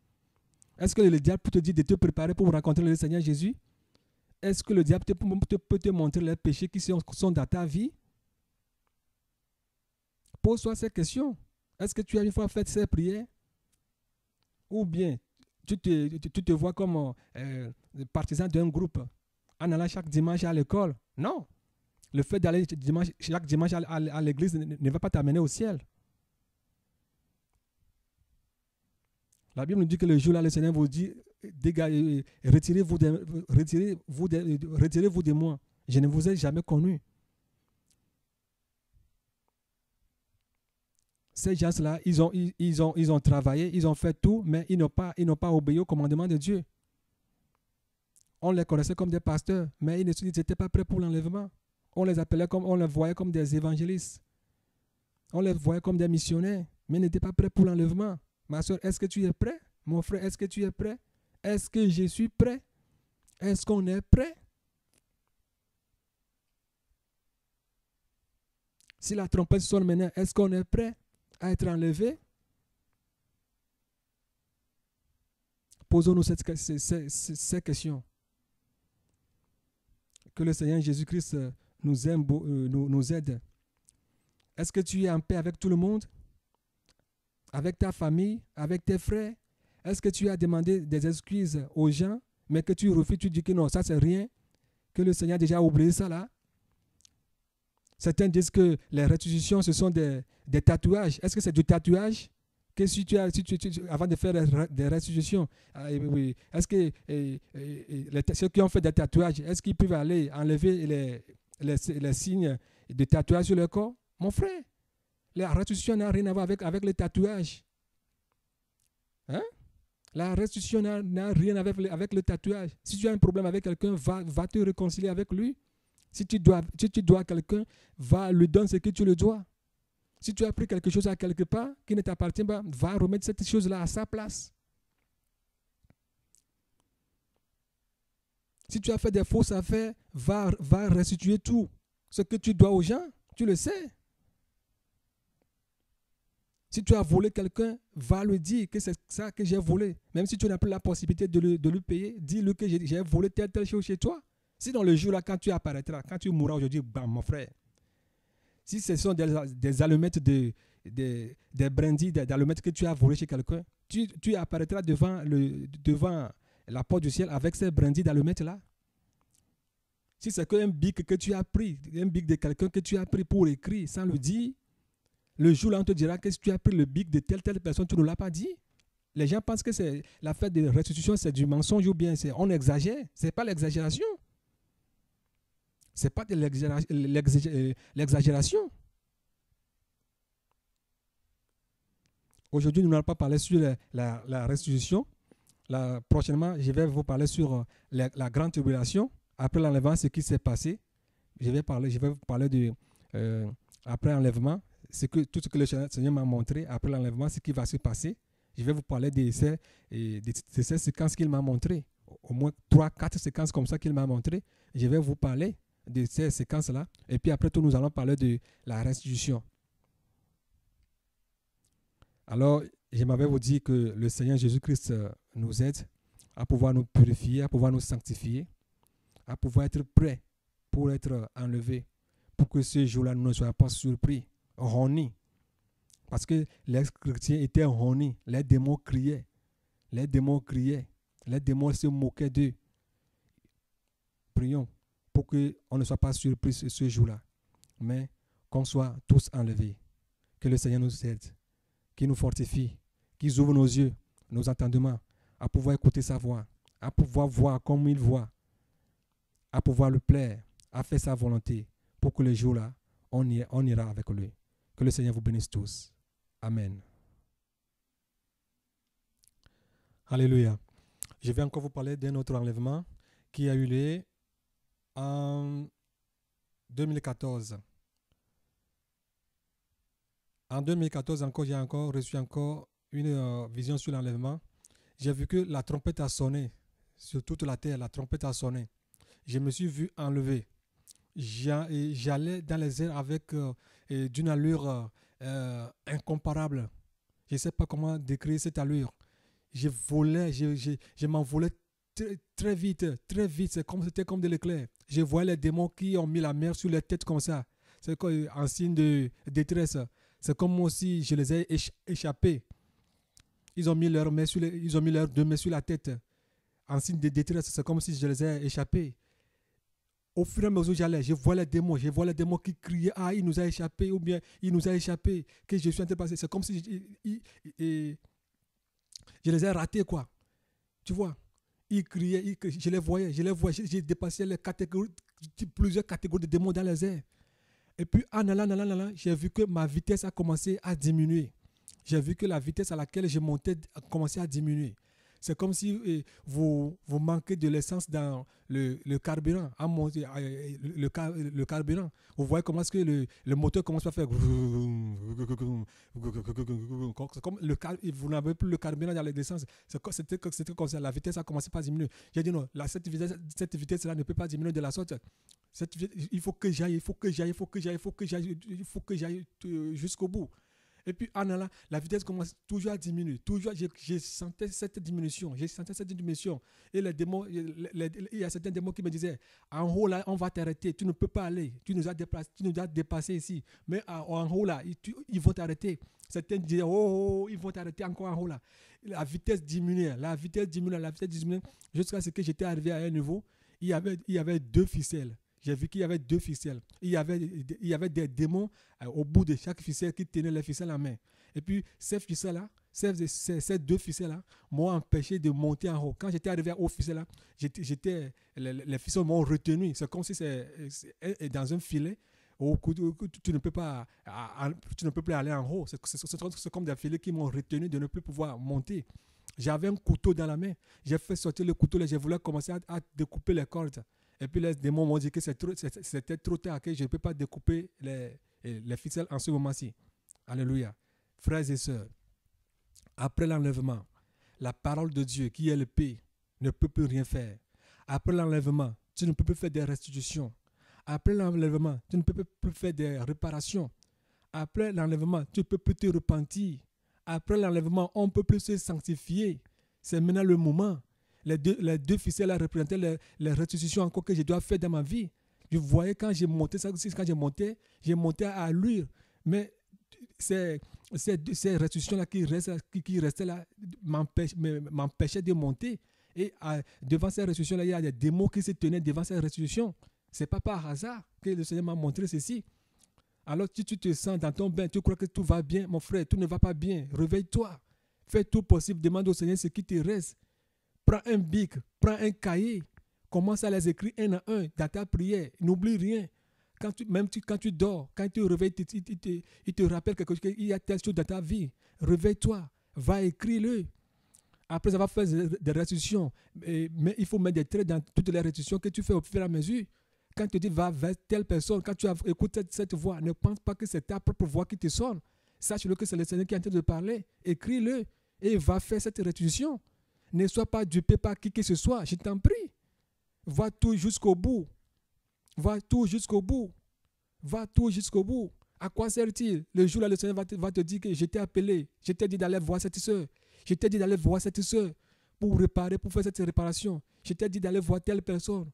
Est-ce que le diable peut te dire de te préparer pour rencontrer le Seigneur Jésus? Est-ce que le diable peut te montrer les péchés qui sont dans ta vie? Pose-toi ces questions. Est-ce que tu as une fois fait ces prières? Ou bien tu te vois comme partisan d'un groupe en allant chaque dimanche à l'école? Non. Le fait d'aller chaque dimanche à l'église ne va pas t'amener au ciel. La Bible nous dit que le jour-là, le Seigneur vous dit, retirez-vous de moi. Je ne vous ai jamais connu. Ces gens-là, ils ont travaillé, ils ont fait tout, mais ils n'ont pas obéi au commandement de Dieu. On les connaissait comme des pasteurs, mais ils n'étaient pas prêts pour l'enlèvement. On les voyait comme des évangélistes. On les voyait comme des missionnaires, mais ils n'étaient pas prêts pour l'enlèvement. Ma soeur, est-ce que tu es prêt? Mon frère, est-ce que tu es prêt? Est-ce que je suis prêt? Est-ce qu'on est prêt? Si la trompette sonne maintenant, est-ce qu'on est prêt à être enlevé? Posons-nous ces questions. Que le Seigneur Jésus-Christ nous aide. Est-ce que tu es en paix avec tout le monde? Avec ta famille, avec tes frères? Est-ce que tu as demandé des excuses aux gens, mais que tu refuses, tu dis que non, ça c'est rien, que le Seigneur a déjà oublié ça là? Certains disent que les restitutions, ce sont des tatouages. Est-ce que c'est du tatouage? Que si tu as, avant de faire des restitutions, oui, est-ce que ceux qui ont fait des tatouages, est-ce qu'ils peuvent aller enlever les signes de tatouage sur le corps? Mon frère, la restitution n'a rien à voir avec les tatouages. Hein? La restitution n'a rien à voir avec le tatouage. Si tu as un problème avec quelqu'un, va te réconcilier avec lui. Si tu dois quelqu'un, va lui donner ce que tu le dois. Si tu as pris quelque chose à quelque part qui ne t'appartient pas, va remettre cette chose-là à sa place. Si tu as fait des fausses affaires, va restituer tout. Ce que tu dois aux gens, tu le sais. Si tu as volé quelqu'un, va lui dire que c'est ça que j'ai volé. Même si tu n'as plus la possibilité de lui payer, dis-lui que j'ai volé telle chose chez toi. Sinon, le jour-là, quand tu apparaîtras, quand tu mourras aujourd'hui, bam, mon frère. Si ce sont des allumettes, des brindilles, des allumettes que tu as volées chez quelqu'un, tu apparaîtras devant la porte du ciel avec ces brindilles d'allumettes-là. Si c'est qu'un bic que tu as pris, un bic de quelqu'un que tu as pris pour écrire sans le dire, le jour-là, on te dira que si tu as pris le bic de telle personne, tu ne l'as pas dit. Les gens pensent que c'est la fête de restitution, c'est du mensonge ou bien on exagère. Ce n'est pas l'exagération. Ce n'est pas de l'exagération. Aujourd'hui, nous n'allons pas parler sur la restitution. Prochainement, je vais vous parler sur la grande tribulation. Après l'enlèvement, ce qui s'est passé. Je vais vous parler de après l'enlèvement, tout ce que le Seigneur m'a montré. Après l'enlèvement, ce qui va se passer. Je vais vous parler de ces séquences qu'il m'a montrées. Au moins 3-4 séquences comme ça qu'il m'a montrées. Je vais vous parler de ces séquences-là. Et puis après tout, nous allons parler de la restitution. Alors, j'aimerais vous dire que le Seigneur Jésus-Christ nous aide à pouvoir nous purifier, à pouvoir nous sanctifier, à pouvoir être prêts pour être enlevés, pour que ce jour-là, nous ne soyons pas surpris, honnis. Parce que les chrétiens étaient honnis, les démons criaient, les démons se moquaient d'eux. Prions pour qu'on ne soit pas surpris ce jour-là, mais qu'on soit tous enlevés. Que le Seigneur nous aide, qu'il nous fortifie, qu'il ouvre nos yeux, nos entendements, à pouvoir écouter sa voix, à pouvoir voir comme il voit, à pouvoir le plaire, à faire sa volonté, pour que le jour-là, on ira avec lui. Que le Seigneur vous bénisse tous. Amen. Alléluia. Je vais encore vous parler d'un autre enlèvement qui a eu lieu en 2014. En 2014, j'ai reçu une vision sur l'enlèvement. J'ai vu que la trompette a sonné. Sur toute la terre, la trompette a sonné. Je me suis vu enlever. J'allais dans les airs avec d'une allure incomparable. Je ne sais pas comment décrire cette allure. Je volais, je m'envolais très vite. C'était comme de l'éclair. Je voyais les démons qui ont mis la mer sur les têtes comme ça. C'est en signe de détresse. C'est comme moi aussi, je les ai échappés. Ils ont mis leurs deux mains sur la tête. En signe de détresse, c'est comme si je les ai échappés. Au fur et à mesure où j'allais, je vois les démons qui criaient, ah, il nous a échappé, ou bien il nous a échappé, que je suis en train de passer. C'est comme si je les ai ratés, quoi. Tu vois, ils criaient, je les voyais, j'ai dépassé plusieurs catégories de démons dans les airs. Et puis, en allant, j'ai vu que ma vitesse a commencé à diminuer. J'ai vu que la vitesse à laquelle je montais a commencé à diminuer. C'est comme si vous manquez de l'essence dans le carburant. Le carburant. Vous voyez comment est-ce que le moteur commence à faire. Comme vous n'avez plus le carburant dans l'essence. C'était comme ça. La vitesse a commencé à diminuer. J'ai dit non, cette vitesse-là ne peut pas diminuer de la sorte. Il faut que j'aille jusqu'au bout. Et puis, en allant, la vitesse commence toujours à diminuer. Toujours, je sentais cette diminution. Et les démons, il y a certains démons qui me disaient, en haut là, on va t'arrêter. Tu ne peux pas aller. Tu nous as dépassé ici. Mais en haut là, ils vont t'arrêter. Certains disaient, oh, ils vont t'arrêter encore en haut là. La vitesse diminuait. Jusqu'à ce que j'étais arrivé à un niveau, il y avait 2 ficelles. j'ai vu qu'il y avait 2 ficelles. Il y avait des démons au bout de chaque ficelle qui tenaient les ficelles en main. Et puis, ces ficelles-là, ces 2 ficelles-là m'ont empêché de monter en haut. Quand j'étais arrivé aux ficelles-là, les ficelles m'ont retenu. C'est comme si c'est dans un filet où tu ne peux pas, tu ne peux plus aller en haut. C'est comme des filets qui m'ont retenu de ne plus pouvoir monter. J'avais un couteau dans la main. J'ai fait sortir le couteau. Je voulais commencer à découper les cordes. Et puis les démons m'ont dit que c'était trop tard, que je ne peux pas découper les ficelles en ce moment-ci. Alléluia. Frères et sœurs, après l'enlèvement, la parole de Dieu, qui est l'épée, ne peut plus rien faire. Après l'enlèvement, tu ne peux plus faire des restitutions. Après l'enlèvement, tu ne peux plus faire des réparations. Après l'enlèvement, tu ne peux plus te repentir. Après l'enlèvement, on ne peut plus se sanctifier. C'est maintenant le moment. Les deux ficelles représentaient les restitutions encore que je dois faire dans ma vie. Je voyais quand j'ai monté ça aussi, quand j'ai monté à allure. Mais ces restitutions-là qui restaient là m'empêchaient de monter. Et devant ces restitutions-là, il y a des démons qui se tenaient devant ces restitutions. Ce n'est pas par hasard que le Seigneur m'a montré ceci. Alors, si tu te sens dans ton bain, tu crois que tout va bien, mon frère, tout ne va pas bien. Réveille-toi. Fais tout possible. Demande au Seigneur ce qui te reste. Prends un bic, prends un cahier. Commence à les écrire un à un dans ta prière. N'oublie rien. Quand tu dors, quand tu te réveilles, il te rappelle quelque chose, qu'il y a telle chose dans ta vie. Réveille-toi. Va écrire-le. Après avoir fait des restitutions, mais il faut mettre des traits dans toutes les restitutions que tu fais au fur et à mesure. Quand tu dis va vers telle personne, quand tu écoutes cette voix, ne pense pas que c'est ta propre voix qui te sonne. Sache-le que c'est le Seigneur qui est en train de parler. Écris-le et va faire cette restitution. Ne sois pas dupé par qui que ce soit, je t'en prie. Va tout jusqu'au bout. Va tout jusqu'au bout. Va tout jusqu'au bout. À quoi sert-il? Le jour là, le Seigneur va te dire que je t'ai appelé. Je t'ai dit d'aller voir cette soeur. Je t'ai dit d'aller voir cette soeur pour réparer, pour faire cette réparation. Je t'ai dit d'aller voir telle personne.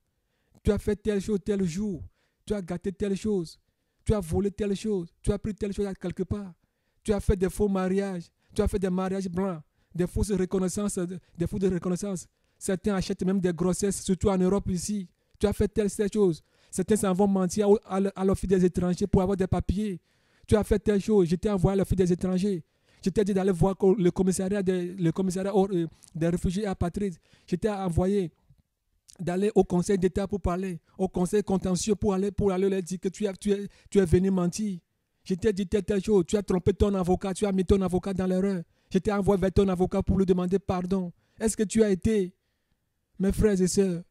Tu as fait telle chose tel jour. Tu as gâté telle chose. Tu as volé telle chose. Tu as pris telle chose quelque part. Tu as fait des faux mariages. Tu as fait des mariages blancs. Des fausses reconnaissances. Des fausses reconnaissances. Certains achètent même des grossesses, surtout en Europe ici. Tu as fait telle chose. Certains s'en vont mentir à l'office des étrangers pour avoir des papiers. Tu as fait telle chose. Je t'ai envoyé à l'office des étrangers. Je t'ai dit d'aller voir le commissariat des réfugiés et apatrides. Je t'ai envoyé d'aller au conseil d'État pour parler, au conseil contentieux pour aller leur dire que tu es venu mentir. Je t'ai dit telle chose. Tu as trompé ton avocat. Tu as mis ton avocat dans l'erreur. Je t'ai envoyé vers ton avocat pour lui demander pardon. Est-ce que tu as été? Mes frères et sœurs,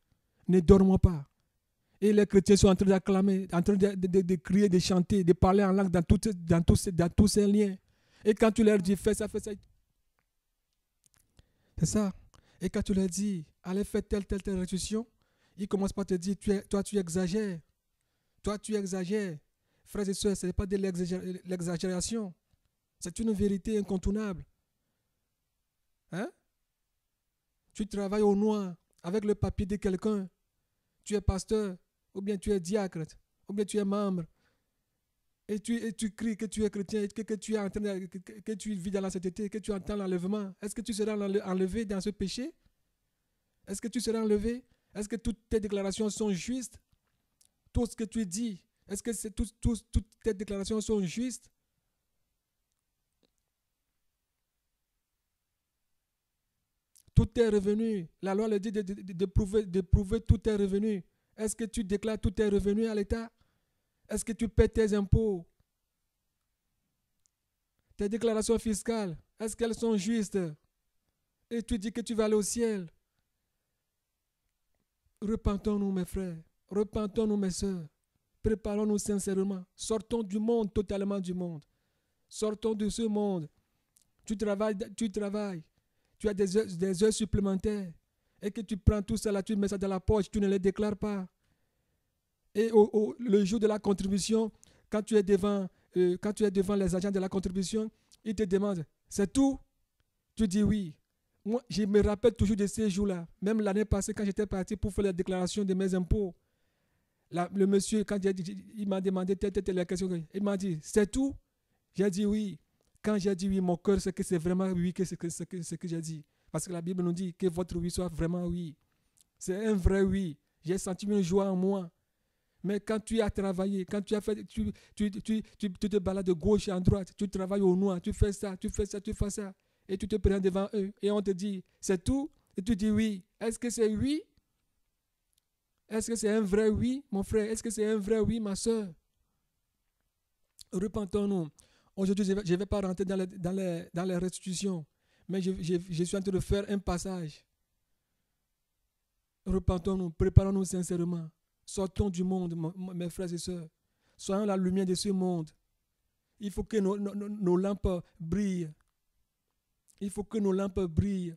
ne dormons pas. Et les chrétiens sont en train d'acclamer, en train de crier, de chanter, de parler en langue dans tous ces liens. Et quand tu leur dis, fais ça. C'est ça. Et quand tu leur dis, allez faire telle restitution, ils commencent par te dire, toi tu exagères. Toi tu exagères. Frères et sœurs, ce n'est pas de l'exagération. C'est une vérité incontournable. Hein? Tu travailles au noir avec le papier de quelqu'un. Tu es pasteur, ou bien tu es diacre, ou bien tu es membre. Et tu cries que tu es chrétien, que tu es en train que tu vis dans la sainteté, que tu entends l'enlèvement. Est-ce que tu seras enlevé dans ce péché? Est-ce que tu seras enlevé? Est-ce que toutes tes déclarations sont justes? Tout ce que tu dis, est-ce que toutes tes déclarations sont justes? Tout est revenu. La loi le dit de prouver tout est revenu. Est-ce que tu déclares tout est revenu à l'État? Est-ce que tu paies tes impôts? Tes déclarations fiscales, est-ce qu'elles sont justes? Et tu dis que tu vas aller au ciel. Repentons-nous, mes frères. Repentons-nous, mes soeurs. Préparons-nous sincèrement. Sortons du monde, totalement du monde. Sortons de ce monde. Tu travailles. Tu as des heures supplémentaires. Et que tu prends tout ça là, tu mets ça dans la poche, tu ne les déclares pas. Et le jour de la contribution, quand tu es devant les agents de la contribution, ils te demandent, c'est tout? Tu dis oui. Moi, je me rappelle toujours de ces jours-là. Même l'année passée, quand j'étais parti pour faire la déclaration de mes impôts, le monsieur, quand il m'a demandé telle question, il m'a dit, c'est tout? J'ai dit oui. Quand j'ai dit oui, mon cœur, c'est que c'est vraiment oui que ce que j'ai dit. Parce que la Bible nous dit que votre oui soit vraiment oui. C'est un vrai oui. J'ai senti une joie en moi. Mais quand tu as travaillé, quand tu as fait, tu te balades de gauche à droite, tu travailles au noir, tu fais ça, tu fais ça, tu fais ça, et tu te prends devant eux, et on te dit, c'est tout, et tu dis oui. Est-ce que c'est oui? Est-ce que c'est un vrai oui, mon frère? Est-ce que c'est un vrai oui, ma soeur? Repentons-nous. Aujourd'hui, je ne vais pas rentrer dans les restitutions, mais je suis en train de faire un passage. Repentons-nous, préparons-nous sincèrement. Sortons du monde, mes frères et sœurs. Soyons la lumière de ce monde. Il faut que nos lampes brillent. Il faut que nos lampes brillent.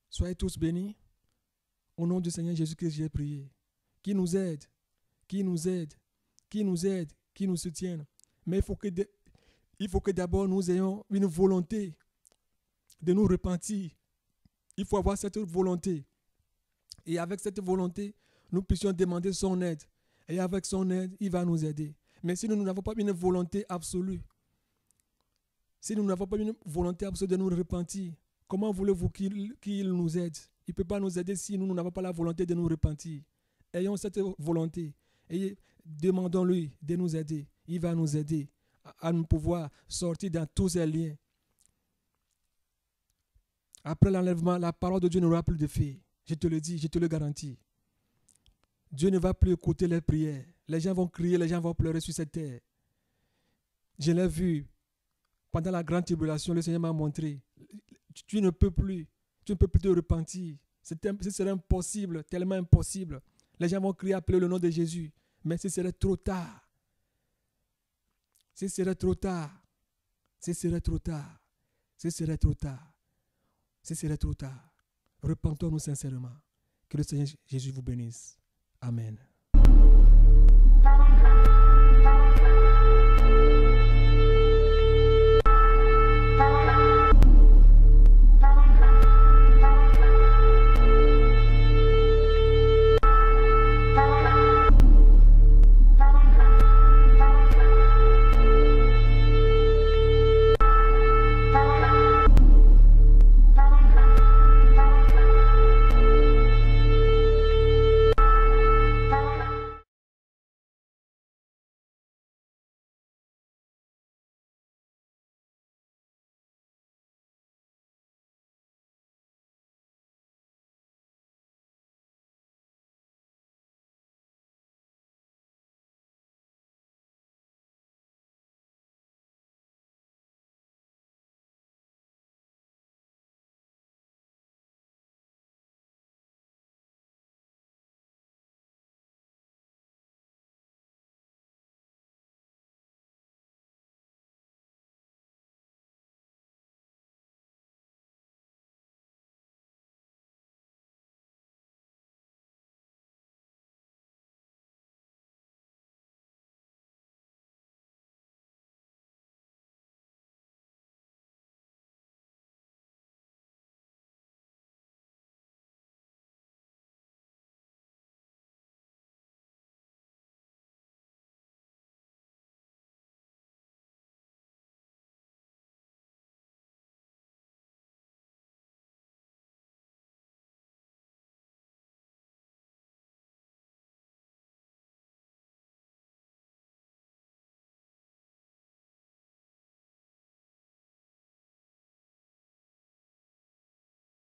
Soyez tous bénis. Au nom du Seigneur Jésus-Christ, j'ai prié. Qui nous aide, qui nous aide, qui nous aide, qui nous soutienne. Mais il faut que d'abord nous ayons une volonté de nous repentir. Il faut avoir cette volonté. Et avec cette volonté, nous puissions demander son aide. Et avec son aide, il va nous aider. Mais si nous n'avons pas une volonté absolue, si nous n'avons pas une volonté absolue de nous repentir, comment voulez-vous qu'il nous aide? Il ne peut pas nous aider si nous n'avons pas la volonté de nous repentir. Ayons cette volonté et demandons-lui de nous aider. Il va nous aider à nous pouvoir sortir dans tous ces liens. Après l'enlèvement, la parole de Dieu n'aura plus d'effet. Je te le dis, je te le garantis. Dieu ne va plus écouter les prières. Les gens vont crier, les gens vont pleurer sur cette terre. Je l'ai vu. Pendant la grande tribulation, le Seigneur m'a montré. Tu ne peux plus te repentir. Ce serait impossible, tellement impossible. Les gens vont crier, appeler le nom de Jésus. Mais ce serait trop tard. Ce serait trop tard. Ce serait trop tard. Ce serait trop tard. Ce serait trop tard. Repentons-nous sincèrement. Que le Seigneur Jésus vous bénisse. Amen.